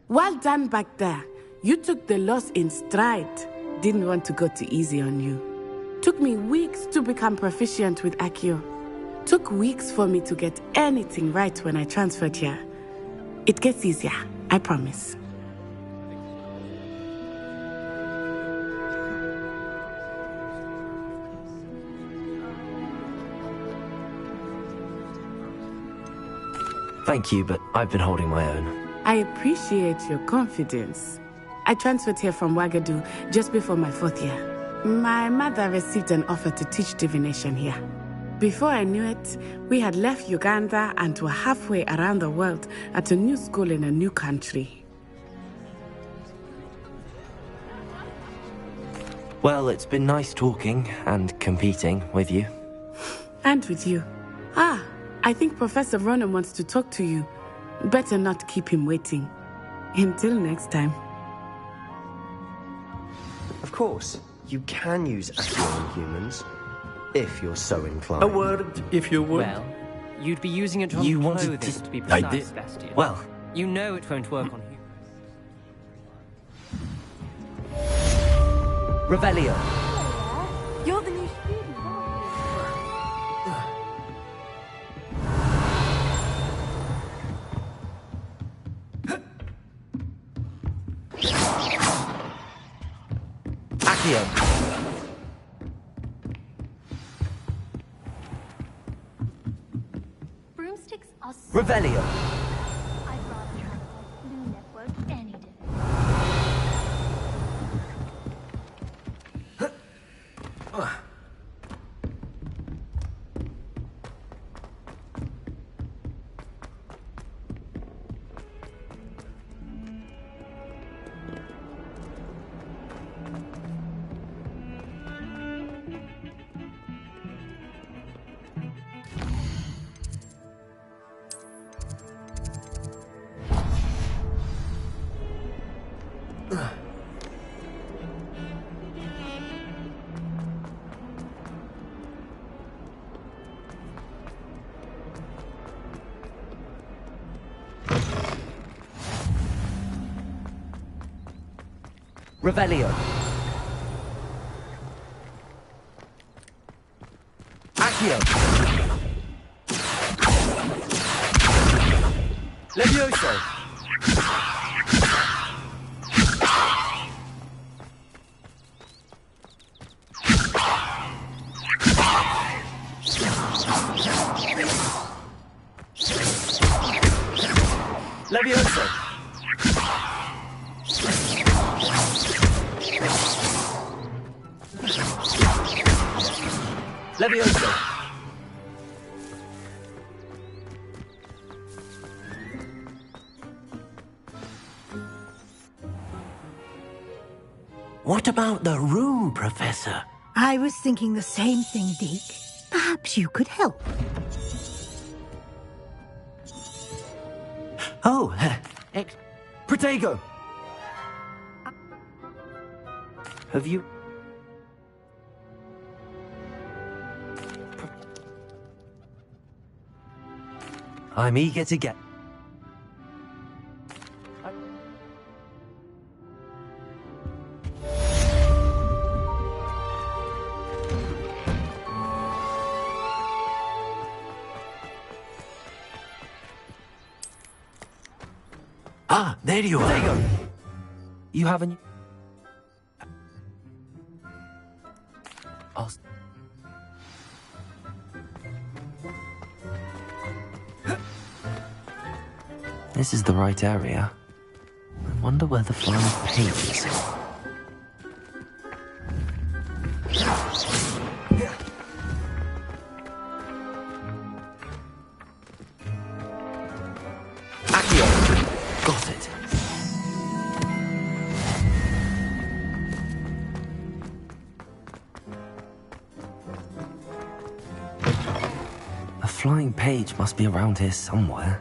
Well done back there. You took the loss in stride. Didn't want to go too easy on you. Took me weeks to become proficient with Accio. Took weeks for me to get anything right when I transferred here. It gets easier, I promise. Thank you, but I've been holding my own. I appreciate your confidence. I transferred here from Wagadu just before my 4th year. My mother received an offer to teach divination here. Before I knew it, we had left Uganda and were halfway around the world at a new school in a new country. Well, it's been nice talking and competing with you. And with you. I think Professor Ronen wants to talk to you. Better not keep him waiting. Until next time. Of course, you can use Accio on humans, if you're so inclined. A word, if you would. Well, you'd be using it on You wanted clothing, to be I precise, did. Bastian. Well, You know it won't work on you. Revelio. You're the new student, Accio. Broomsticks are so... Revelio. I'd rather travel by Blue Network any day. Revelio. Accio. Levioso. Levioso. Levioso. What about the room, Professor? I was thinking the same thing, Deke. Perhaps you could help. Oh, Protego. Have you... I'm eager to get... Ah, there you are. There you go. You have a new... This is the right area. I wonder where the flying page is. Accio! Got it. A flying page must be around here somewhere.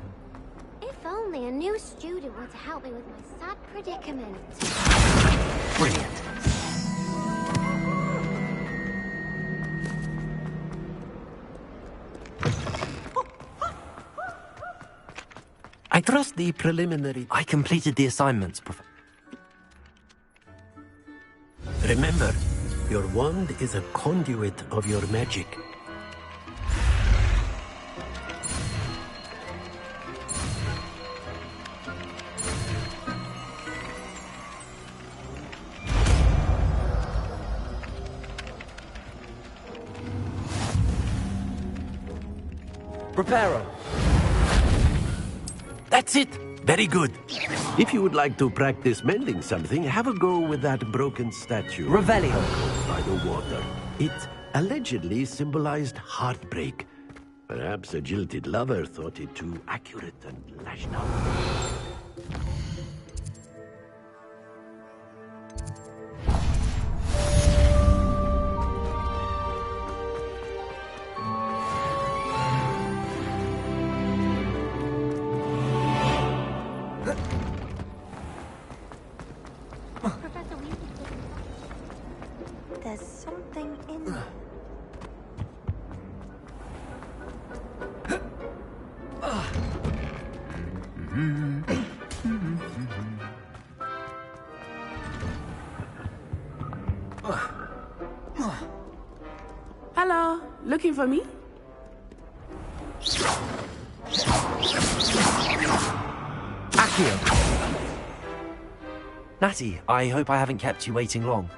If a new student were to help me with my sad predicament. Brilliant. I trust the preliminary... I completed the assignments, Professor. Remember, your wand is a conduit of your magic. Reparo. That's it! Very good. If you would like to practice mending something, have a go with that broken statue. Revelio. By the water. It allegedly symbolized heartbreak. Perhaps a jilted lover thought it too accurate and lashed out. Professor Weasley. There's something in there. Hello, looking for me? Accio. Natty, I hope I haven't kept you waiting long.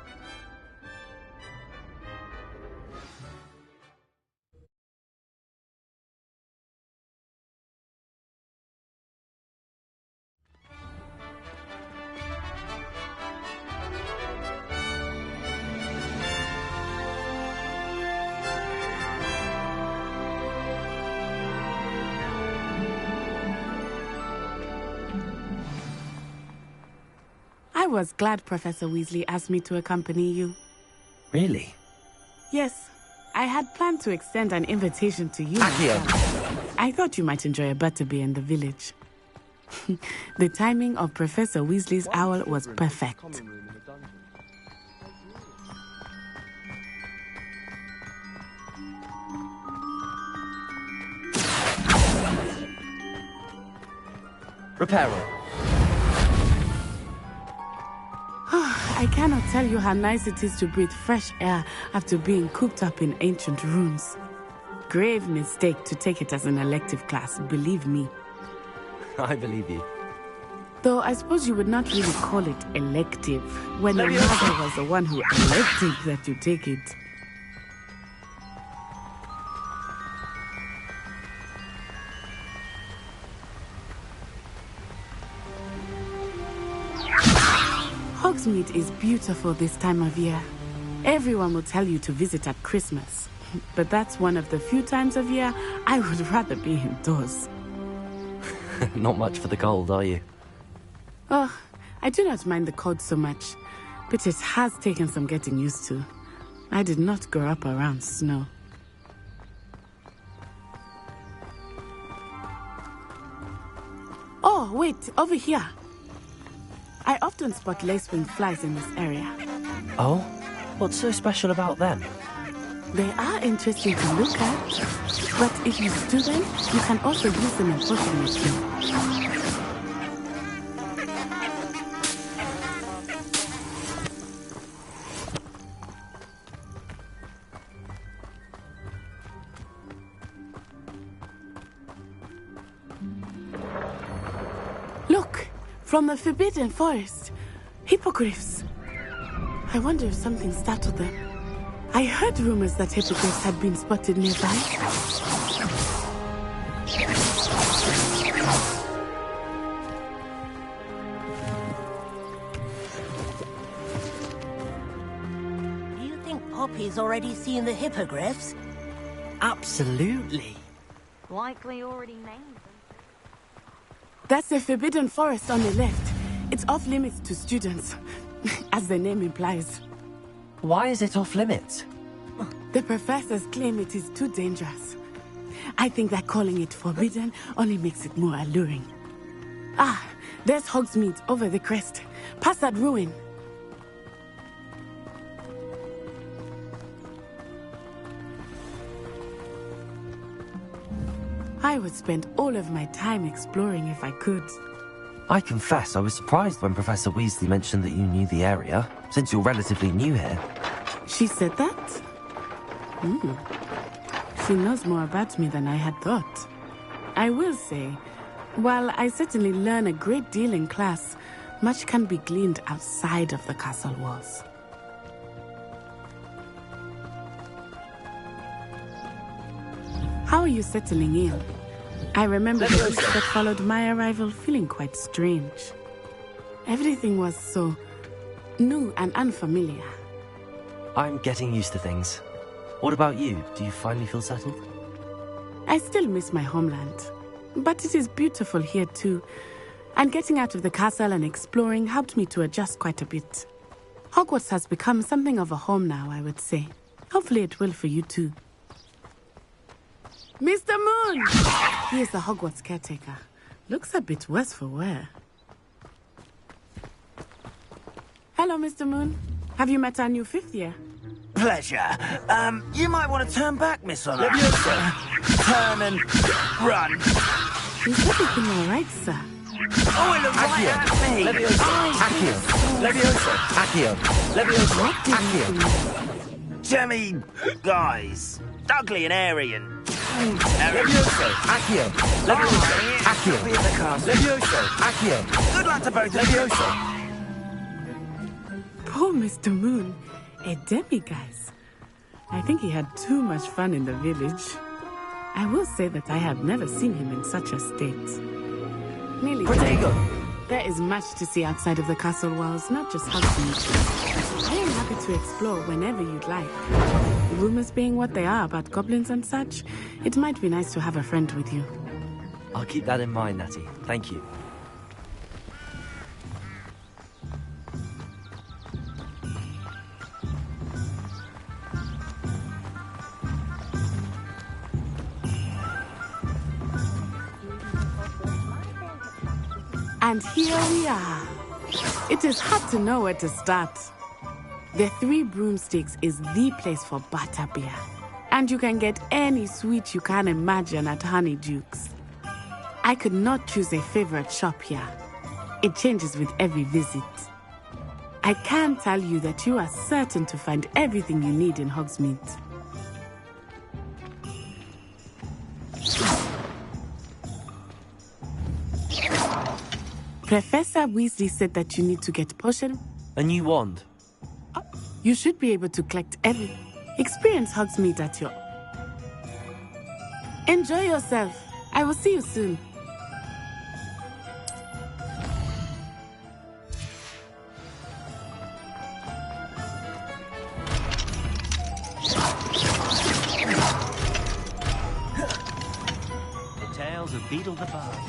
I was glad Professor Weasley asked me to accompany you. Really? Yes, I had planned to extend an invitation to you. Accio. I thought you might enjoy a butterbeer in the village. The timing of Professor Weasley's owl was perfect. Reparo. I cannot tell you how nice it is to breathe fresh air after being cooped up in ancient ruins. Grave mistake to take it as an elective class, believe me. I believe you. Though I suppose you would not really call it elective when your mother was the one who elected that you take it. Hogsmeade is beautiful this time of year. Everyone will tell you to visit at Christmas. But that's one of the few times of year I would rather be indoors. Not much for the cold, are you? Oh, I do not mind the cold so much, but it has taken some getting used to. I did not grow up around snow. Oh, wait, over here. I often spot lacewing flies in this area. Oh? What's so special about them? They are interesting to look at, but if you do them, you can also use them in potion making. Look, from the Forbidden Forest, hippogriffs. I wonder if something startled them. I heard rumors that hippogriffs had been spotted nearby. Do you think Poppy's already seen the hippogriffs? Absolutely. Likely already named them. That's the Forbidden Forest on the left. It's off limits to students, as the name implies. Why is it off limits? The professors claim it is too dangerous. I think that calling it forbidden only makes it more alluring. Ah, there's Hogsmeade over the crest. Past that ruin. I would spend all of my time exploring if I could. I confess I was surprised when Professor Weasley mentioned that you knew the area, since you're relatively new here. She said that? She knows more about me than I had thought. I will say, while I certainly learn a great deal in class, much can be gleaned outside of the castle walls. How are you settling in? I remember the weeks that followed my arrival feeling quite strange. Everything was so new and unfamiliar. I'm getting used to things. What about you? Do you finally feel settled? I still miss my homeland, but it is beautiful here too. And getting out of the castle and exploring helped me to adjust quite a bit. Hogwarts has become something of a home now, I would say. Hopefully it will for you too. Mr. Moon! He is the Hogwarts caretaker. Looks a bit worse for wear. Hello, Mr. Moon. Have you met our new 5th year? Pleasure. You might want to turn back, Miss Honor. Turn and run. Is everything all right, sir? Oh, it looks right at me. Accio. Levioso. Accio. Levioso. Accio. Jemmy guys. Ugly and Aryan. Levioso. Accio. Levioso. Accio. Levioso. Accio. Good luck to both of you. Levioso. Poor Mr. Moon. A demiguise. I think he had too much fun in the village. I will say that I have never seen him in such a state. Nearly. Protego! There is much to see outside of the castle walls, not just Hogsmeade. I am happy to explore whenever you'd like. Rumors being what they are about goblins and such, it might be nice to have a friend with you. I'll keep that in mind, Natty. Thank you. And here we are. It is hard to know where to start. The Three Broomsticks is the place for butterbeer. And you can get any sweet you can imagine at Honeydukes. I could not choose a favorite shop here. It changes with every visit. I can tell you that you are certain to find everything you need in Hogsmeade. Professor Weasley said that you need to get potion. A new wand? You should be able to collect everything. Experience Hogsmeade at your... Enjoy yourself. I will see you soon. The Tales of Beedle the Bard.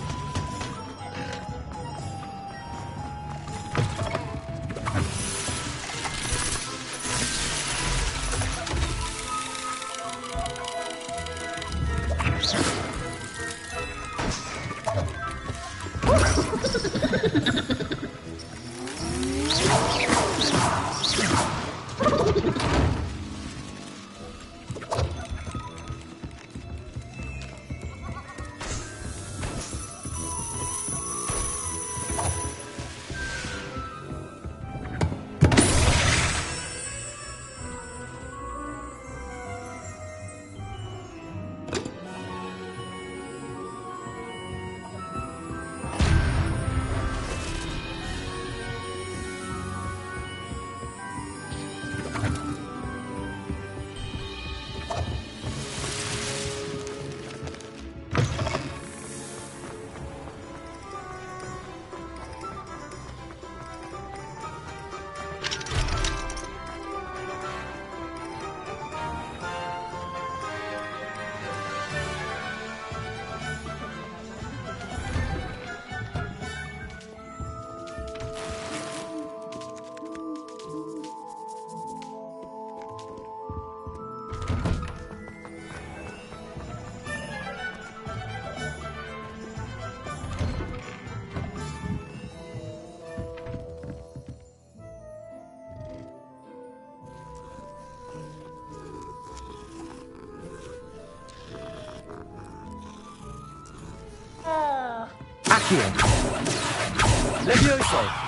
Accio. Levioso.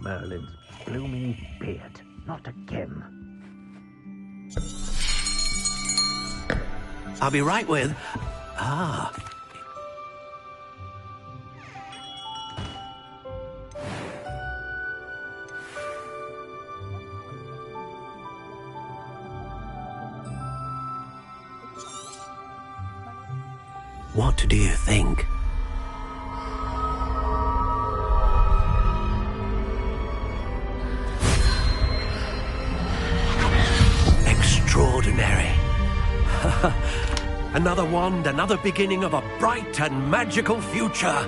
Merlin's blooming beard. Not again. I'll be right with... Ah. What do you think? Extraordinary. Another wand, another beginning of a bright and magical future.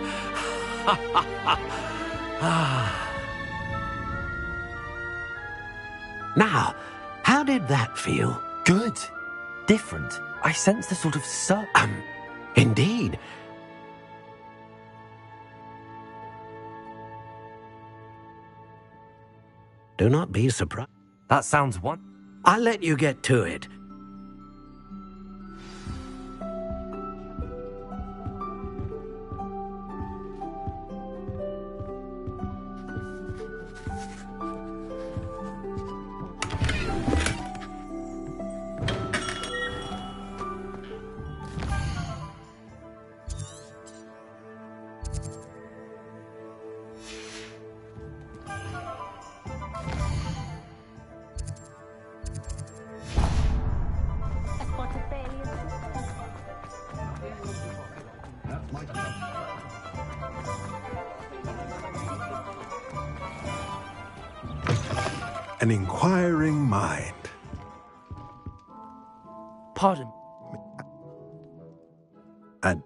Now, how did that feel? Good. Different. I sense the sort of Indeed. Do not be surprised. That sounds one. I'll let you get to it. An inquiring mind. Pardon. And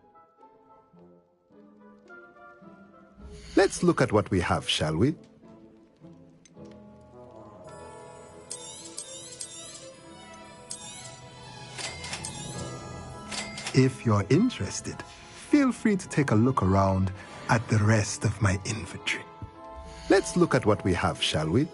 let's look at what we have, shall we? If you're interested, feel free to take a look around at the rest of my inventory. Let's look at what we have, shall we?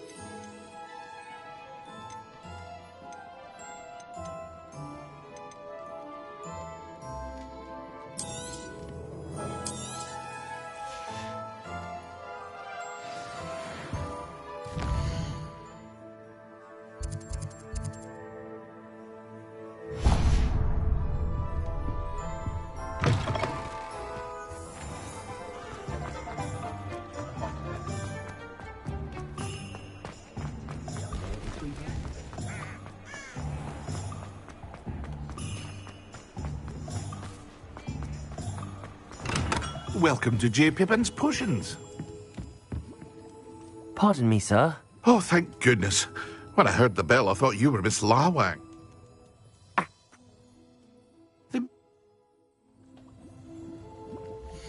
Welcome to J. Pippin's Potions. Pardon me, sir. Oh, thank goodness. When I heard the bell, I thought you were Miss Lawang.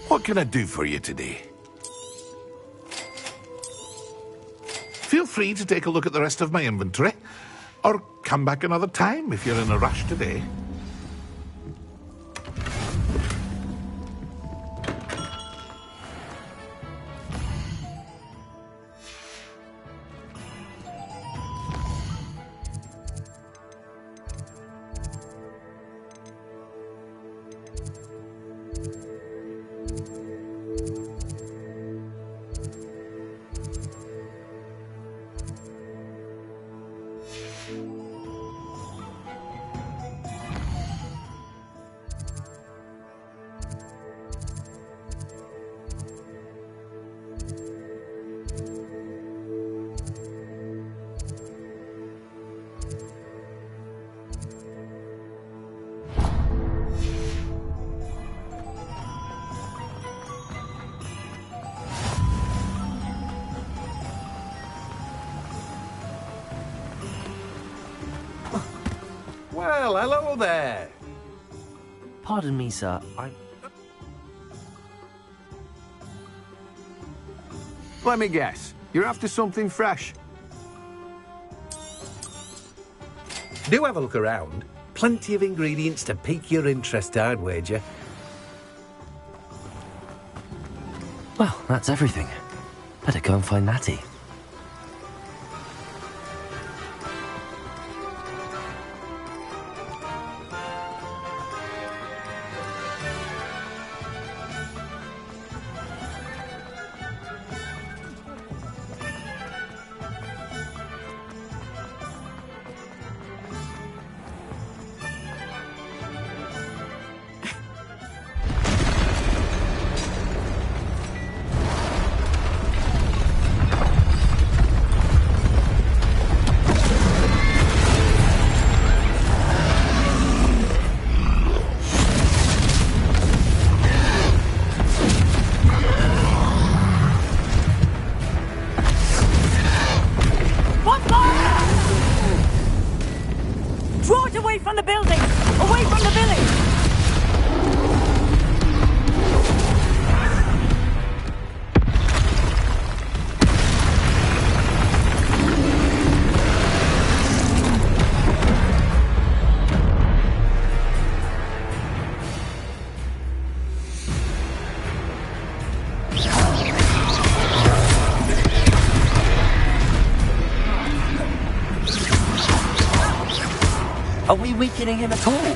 What can I do for you today? Feel free to take a look at the rest of my inventory, or come back another time if you're in a rush today. Well, hello there. Pardon me, sir. Let me guess. You're after something fresh. Do have a look around. Plenty of ingredients to pique your interest, I'd wager. Well, that's everything. Better go and find Natty. Are we weakening him at all? Keep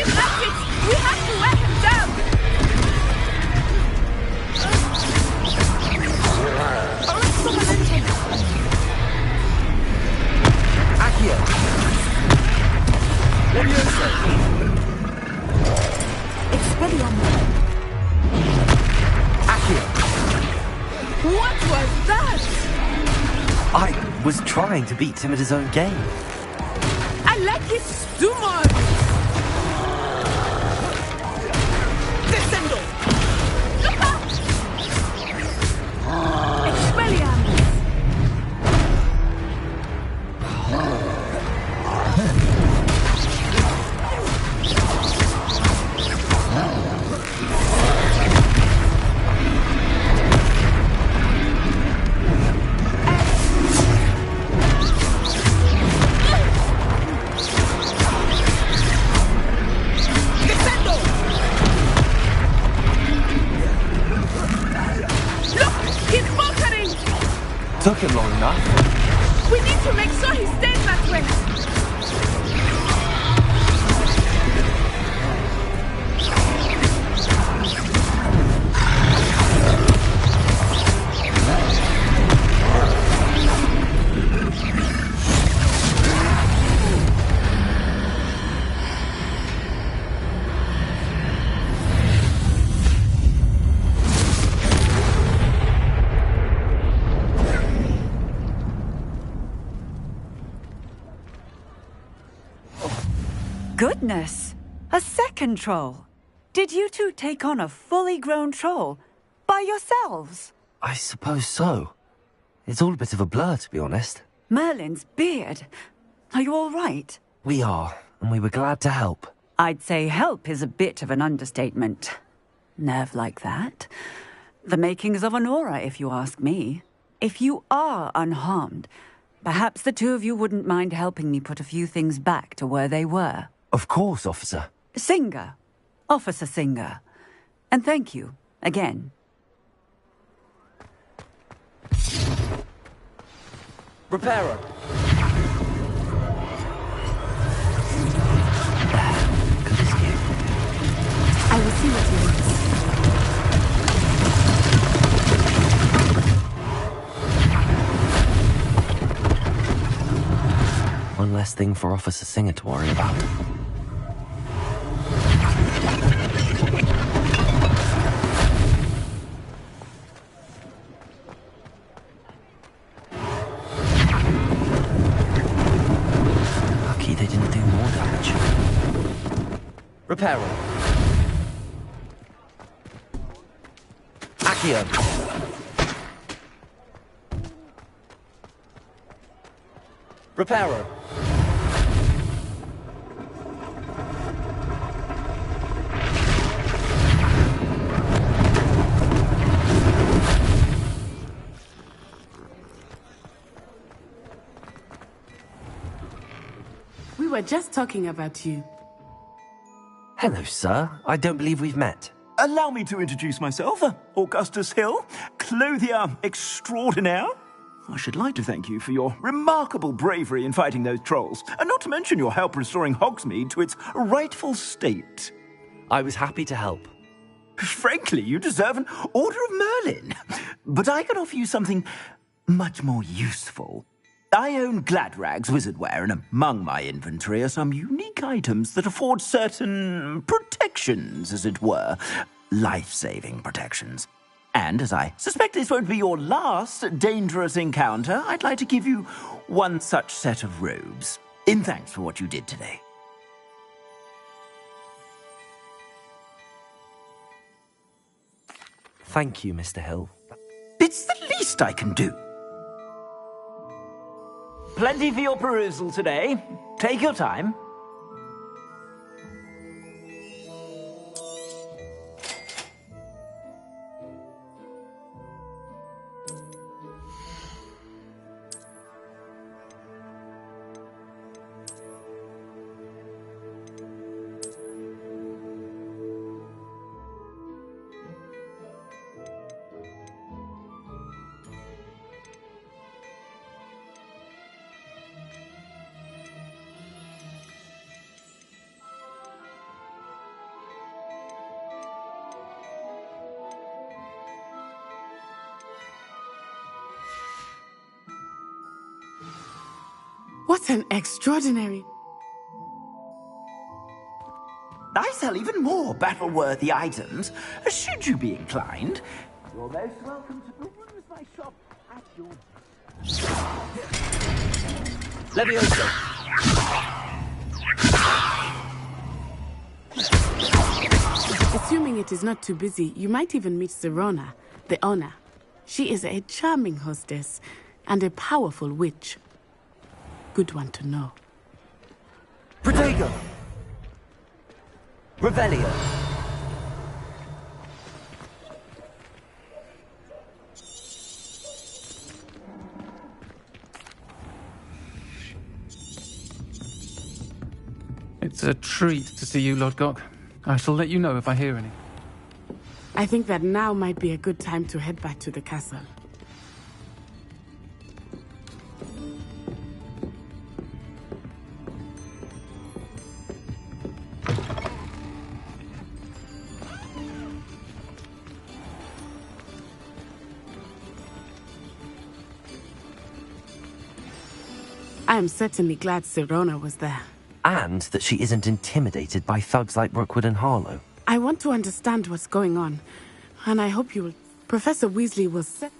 at it! We have to wear him down! Accio! Levioso! Expelliarmus! Accio! What was that? I was trying to beat him at his own game. I like his stumor! Descendo! Look out! Expelliarmus! Took him long enough. We need to make sure he stays that way. Goodness! A second troll! Did you two take on a fully grown troll? By yourselves? I suppose so. It's all a bit of a blur, to be honest. Merlin's beard. Are you all right? We are, and we were glad to help. I'd say help is a bit of an understatement. Nerve like that. The makings of an aura, if you ask me. If you are unharmed, perhaps the two of you wouldn't mind helping me put a few things back to where they were. Of course, officer. Singer. Officer Singer. And thank you, again. Reparo. Good as new. I will see what you want. One less thing for Officer Singer to worry about. Lucky they didn't do more damage. Reparo. Accio. Reparo. were just talking about you. Hello, sir. I don't believe we've met. Allow me to introduce myself, Augustus Hill, clothier extraordinaire. I should like to thank you for your remarkable bravery in fighting those trolls, and not to mention your help restoring Hogsmeade to its rightful state. I was happy to help. Frankly, you deserve an Order of Merlin. But I can offer you something much more useful. I own Gladrag's wizardware, and among my inventory are some unique items that afford certain protections, as it were. Life-saving protections. And as I suspect this won't be your last dangerous encounter, I'd like to give you one such set of robes, in thanks for what you did today. Thank you, Mr. Hill. It's the least I can do. Plenty for your perusal today. Take your time. What an extraordinary... I sell even more battle-worthy items, should you be inclined. You're most welcome to peruse my shop at your... Levioso. Assuming it is not too busy, you might even meet Sirona, the owner. She is a charming hostess and a powerful witch. Good one to know. Protego! Revelio! It's a treat to see you, Lodgok. I shall let you know if I hear any. I think that now might be a good time to head back to the castle. I am certainly glad Sirona was there. And that she isn't intimidated by thugs like Rookwood and Harlow. I want to understand what's going on, and I hope you will... Professor Weasley will set...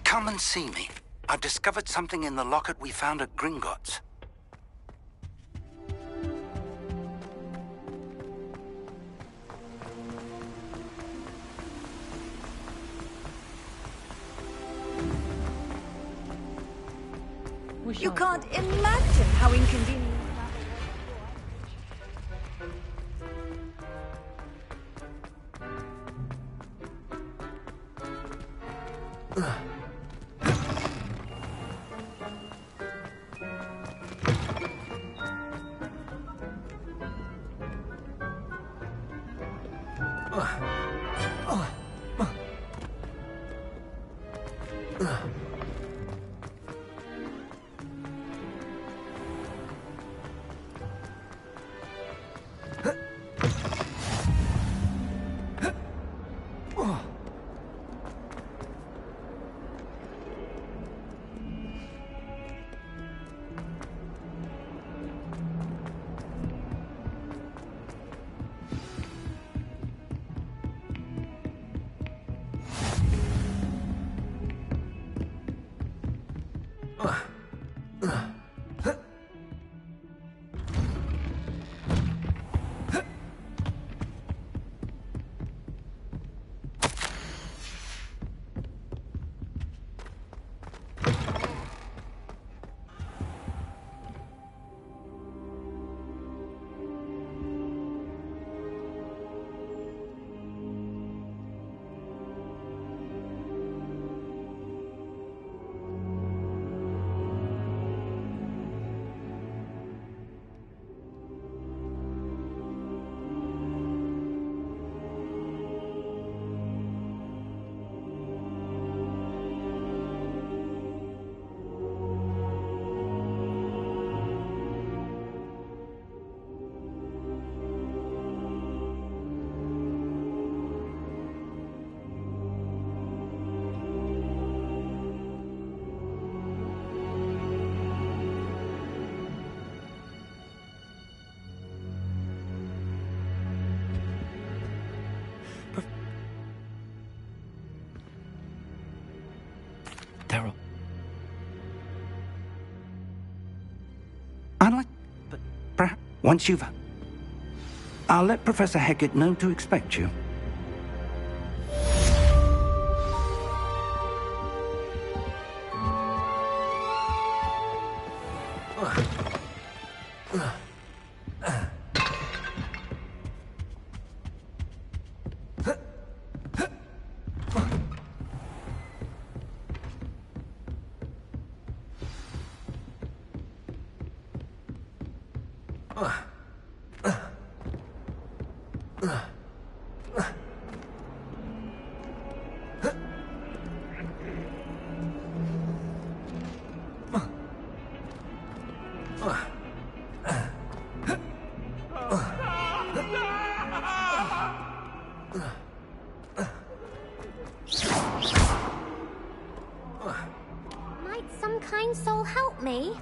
Come and see me. I've discovered something in the locket we found at Gringotts. You can't imagine how inconvenient. Daryl. I'd like... But perhaps once you've... I'll let Professor Hecat know to expect you. Might some kind soul help me?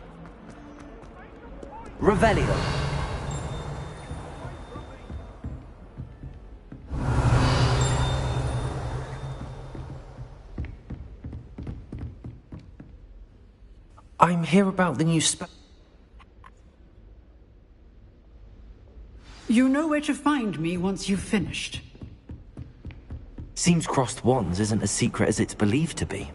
Revelio. I'm here about the new You know where to find me once you've finished. Seems crossed wands isn't as secret as it's believed to be.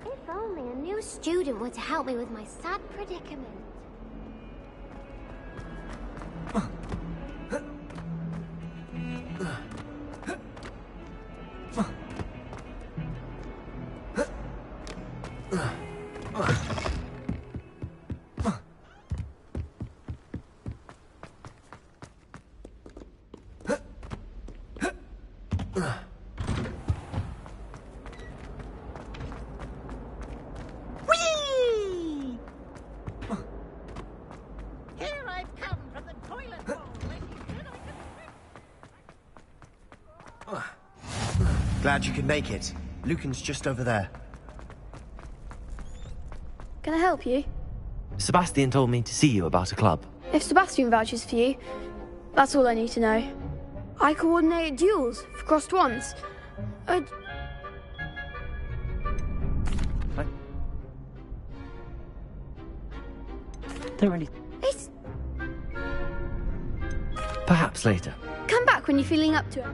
If only a new student were to help me with my sad predicament. Glad you could make it. Lucan's just over there. Can I help you? Sebastian told me to see you about a club. If Sebastian vouches for you, that's all I need to know. I coordinate duels for crossed wands. Don't really... It's... Perhaps later. Come back when you're feeling up to it.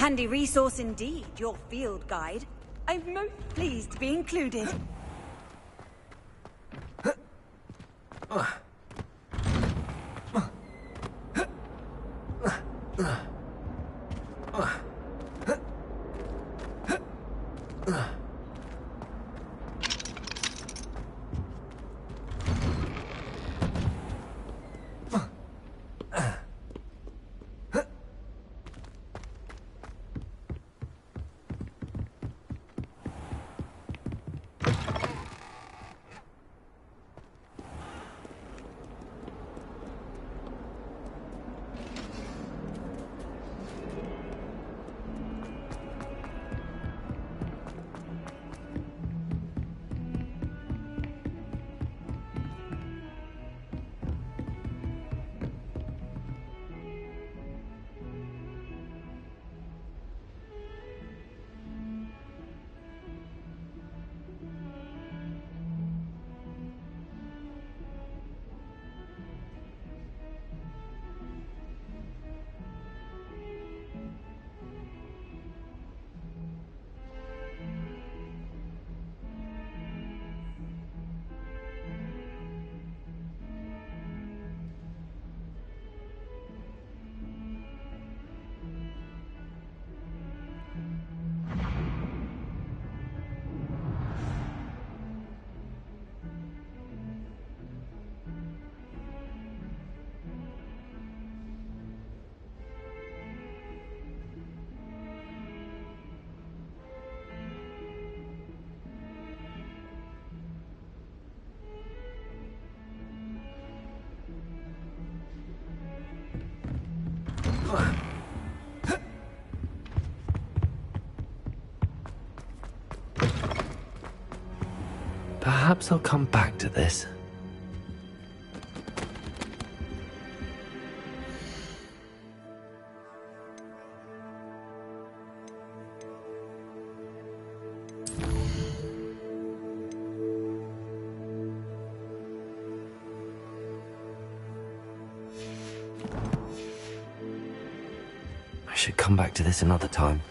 Handy resource indeed, your field guide. I'm most pleased to be included. Perhaps I'll come back to this. I should come back to this another time.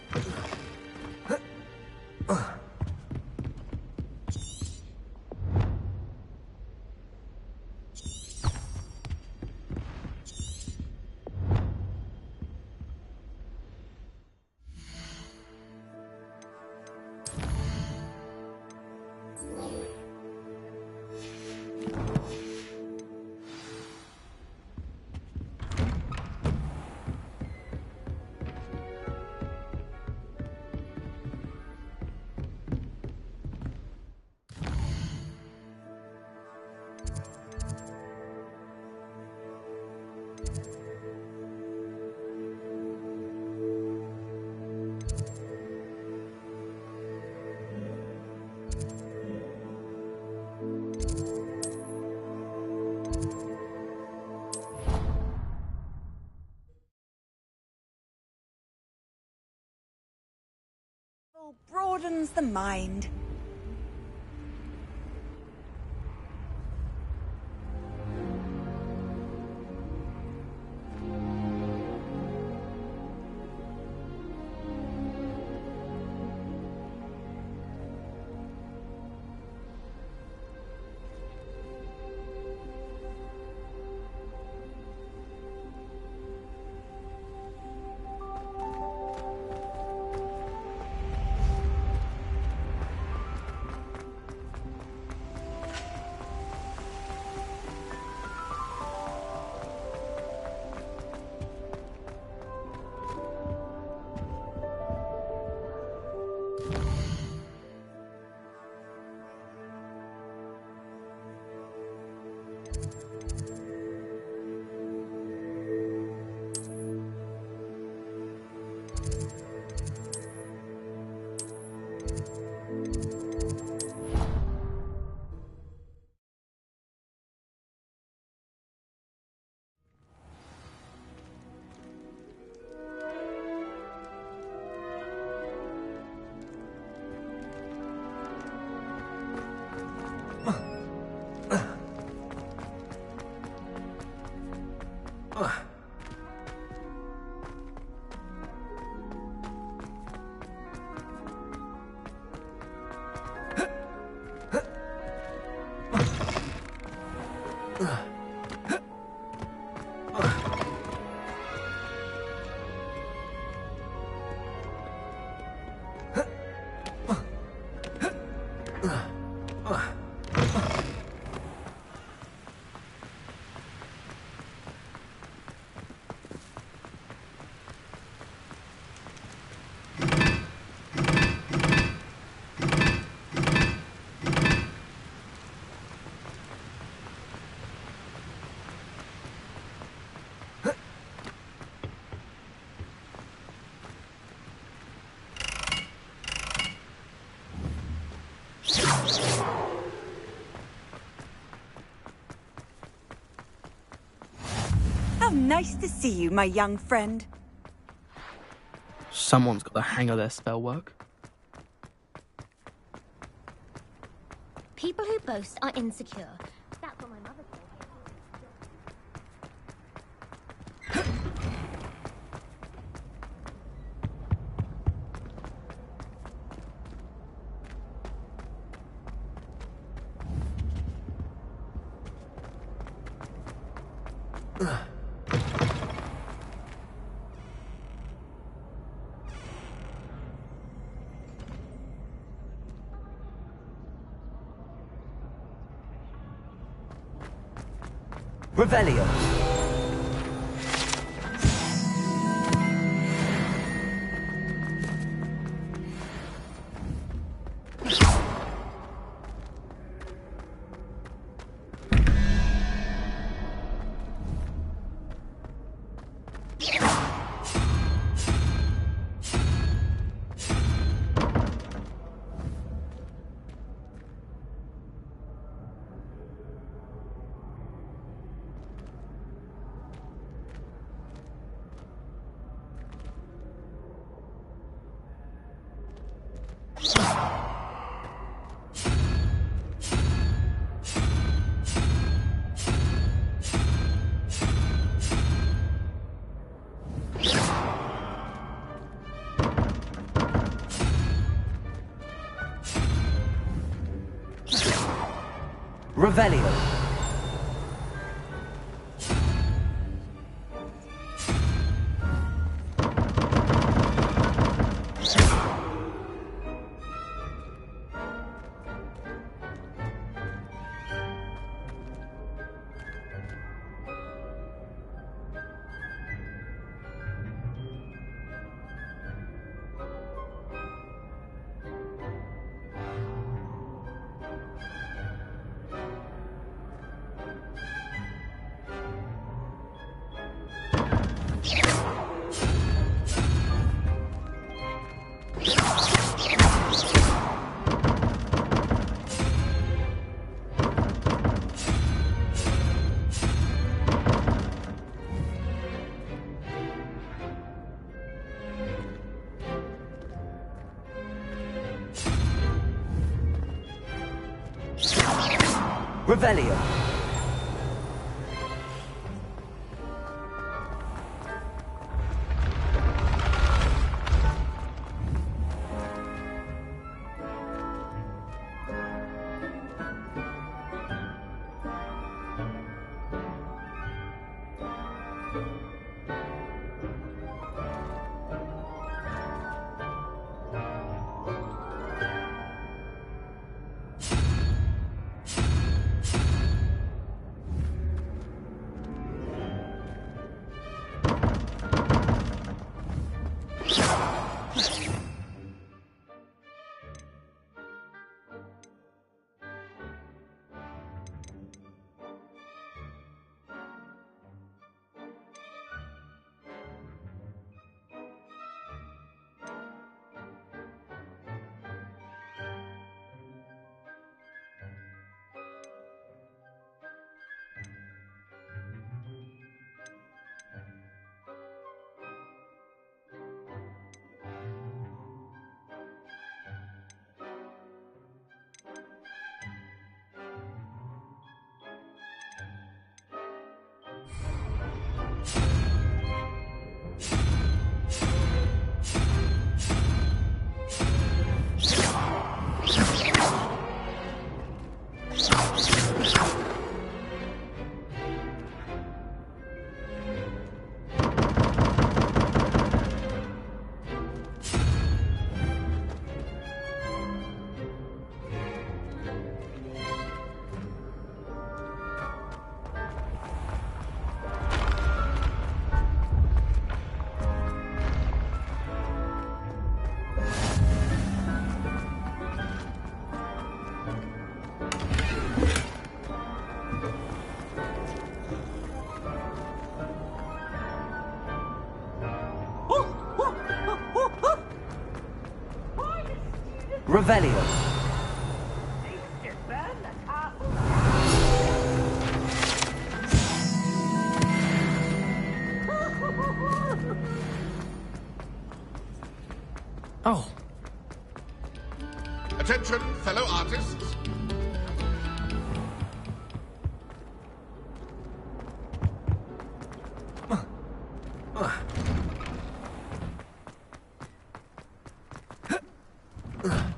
Broadens the mind. How nice to see you, my young friend. Someone's got the hang of their spell work. People who boast are insecure. That's what my mother told Revelio. Revelio. Revelio. Revelio. Oh. Attention, fellow artists.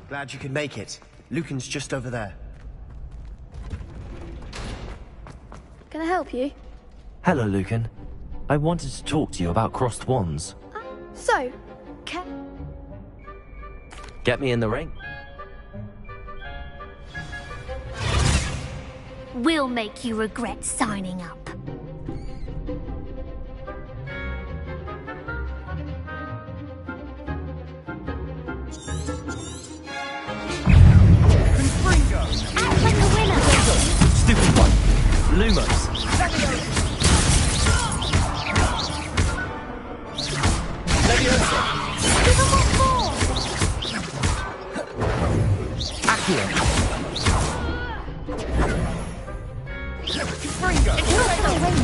Glad you could make it. Lucan's just over there. Can I help you? Hello, Lucan. I wanted to talk to you about crossed wands. So, Get me in the ring. We'll make you regret signing up. Act like a winner! Stupid one. Lumos. Give 'em what for! Accio. It's not my way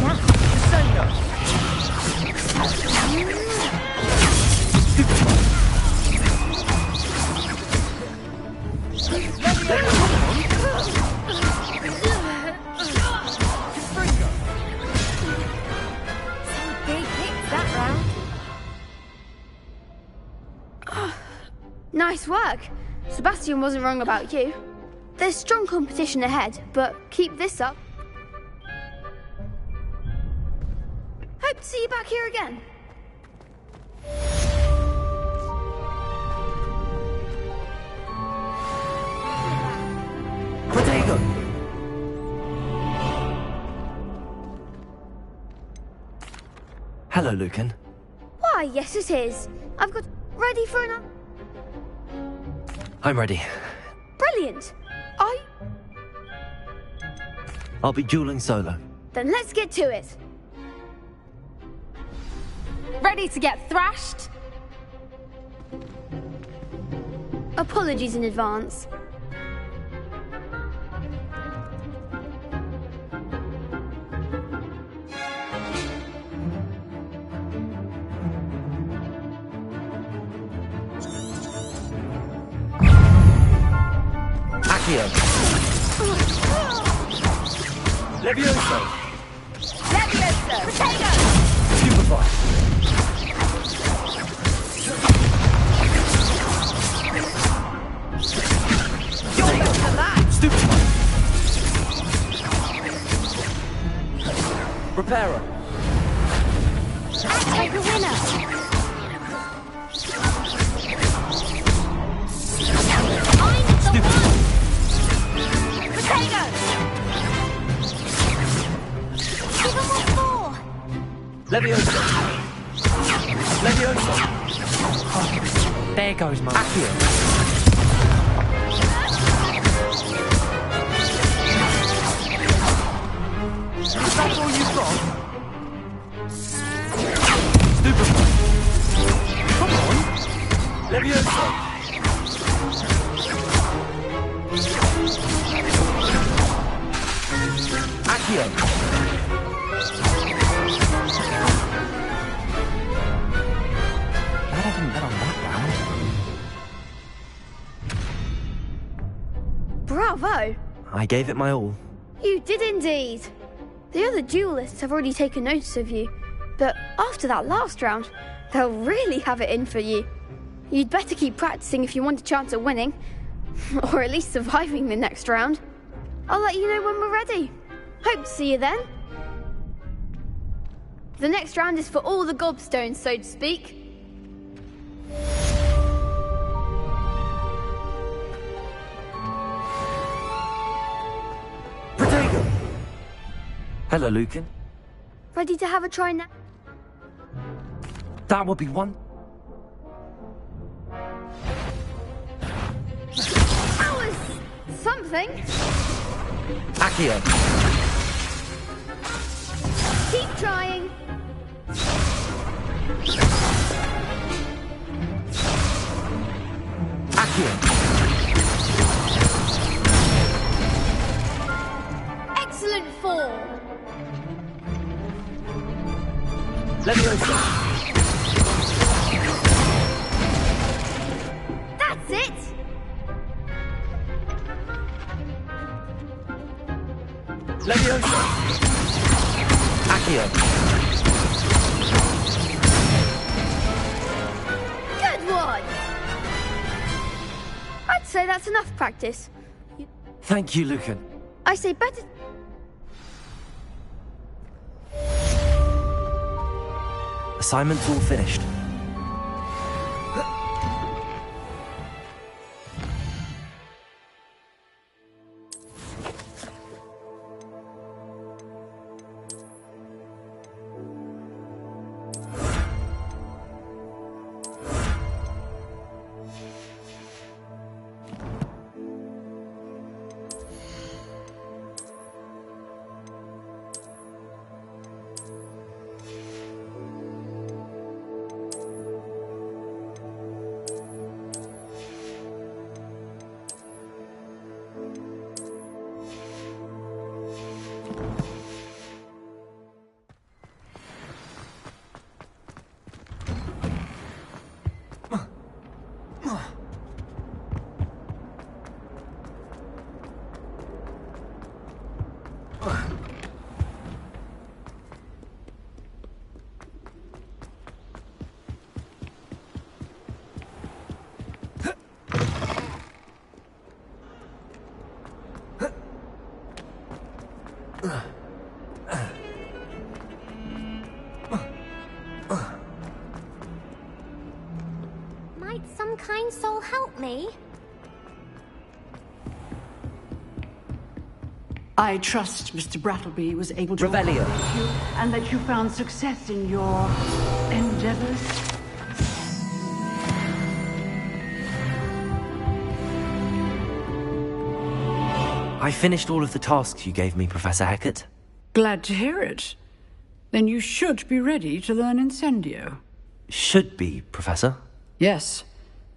now. big hits that round. Nice work. Sebastian wasn't wrong about you. There's strong competition ahead, but keep this up. Hope to see you back here again. Protego! Hello, Lucan. Why, yes it is. I've got ready for an... I'm ready. Brilliant. I'll be dueling solo. Then let's get to it. Ready to get thrashed? Apologies in advance. Accio. Levioso. Levioso! Potato! Stupefy. You're better than that! Stupefy. Reparo. Act like a winner! I'm the one! Potato! Give 'em what for! Levioso. Levioso. There goes my Accio. Is that all you've got? Stupefy. Come on. Levioso. Accio. That hasn't been on that round. Bravo! I gave it my all. You did indeed. The other duelists have already taken notice of you, but after that last round, they'll really have it in for you. You'd better keep practicing if you want a chance at winning, or at least surviving the next round. I'll let you know when we're ready. Hope to see you then. The next round is for all the gobstones, so to speak. Protego. Hello, Lucan. Ready to have a try now? That would be one. That was something. Accio. Keep trying. Accio. excellent form. Leviosa! That's it! Leviosa! Accio! Good one! I'd say that's enough practice. Thank you, Lucan. I say better... Assignment's all finished. Might some kind soul help me? I trust Mr. Brattleby was able to Revelio. accommodate you and that you found success in your endeavors. I finished all of the tasks you gave me, Professor Hecat. Glad to hear it. Then you should be ready to learn Incendio. Should be, Professor. Yes.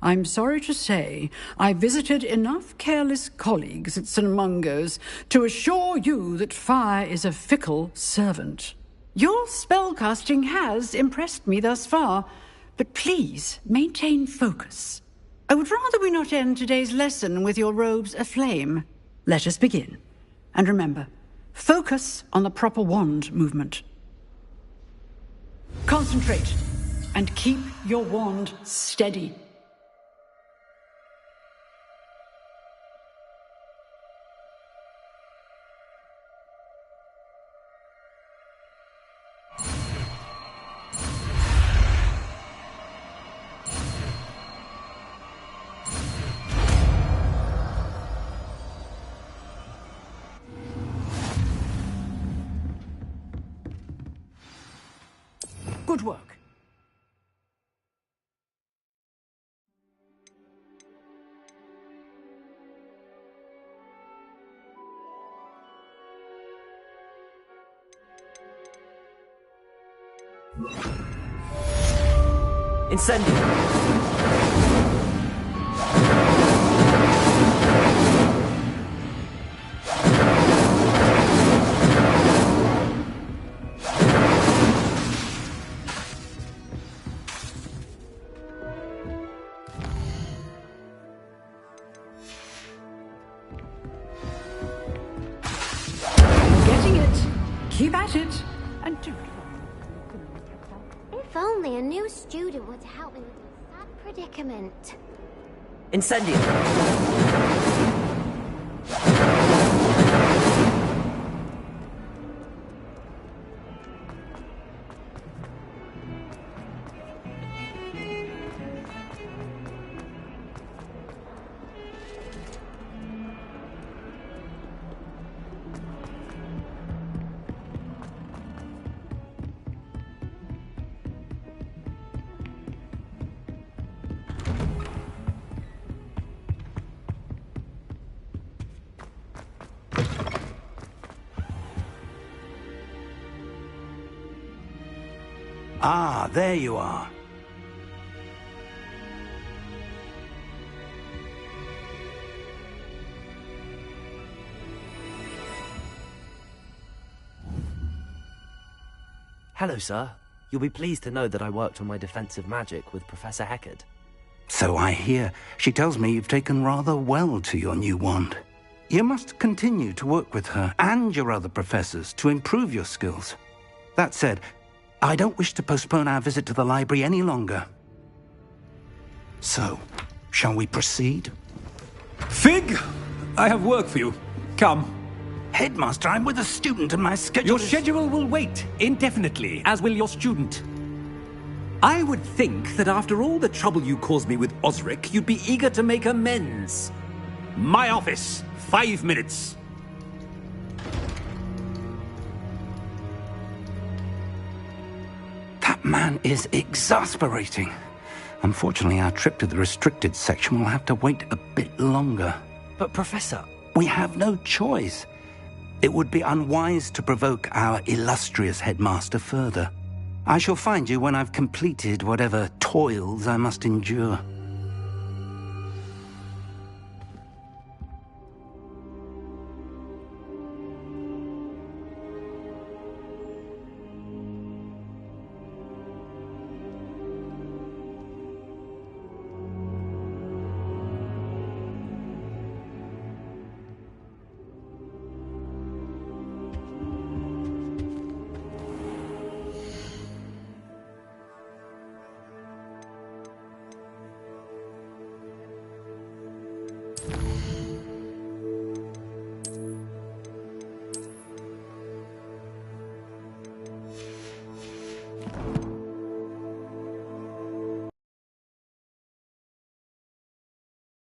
I'm sorry to say, I visited enough careless colleagues at St. Mungo's to assure you that fire is a fickle servant. Your spellcasting has impressed me thus far, but please maintain focus. I would rather we not end today's lesson with your robes aflame. Let us begin. And remember, focus on the proper wand movement. Concentrate, and keep your wand steady. Good work. Incendio! Keep at it, and do. If only a new student were to help me with this sad predicament. Incendio! Ah, there you are. Hello, sir. You'll be pleased to know that I worked on my defensive magic with Professor Heckard. So I hear. She tells me you've taken rather well to your new wand. You must continue to work with her and your other professors to improve your skills. That said, I don't wish to postpone our visit to the library any longer. So, shall we proceed? Fig! I have work for you. Come. Headmaster, I'm with a student and my schedule Your schedule will wait indefinitely, as will your student. I would think that after all the trouble you caused me with Osric, you'd be eager to make amends. My office, 5 minutes. That man is exasperating. Unfortunately, our trip to the restricted section will have to wait a bit longer. But, Professor... We have no choice. It would be unwise to provoke our illustrious headmaster further. I shall find you when I've completed whatever toils I must endure.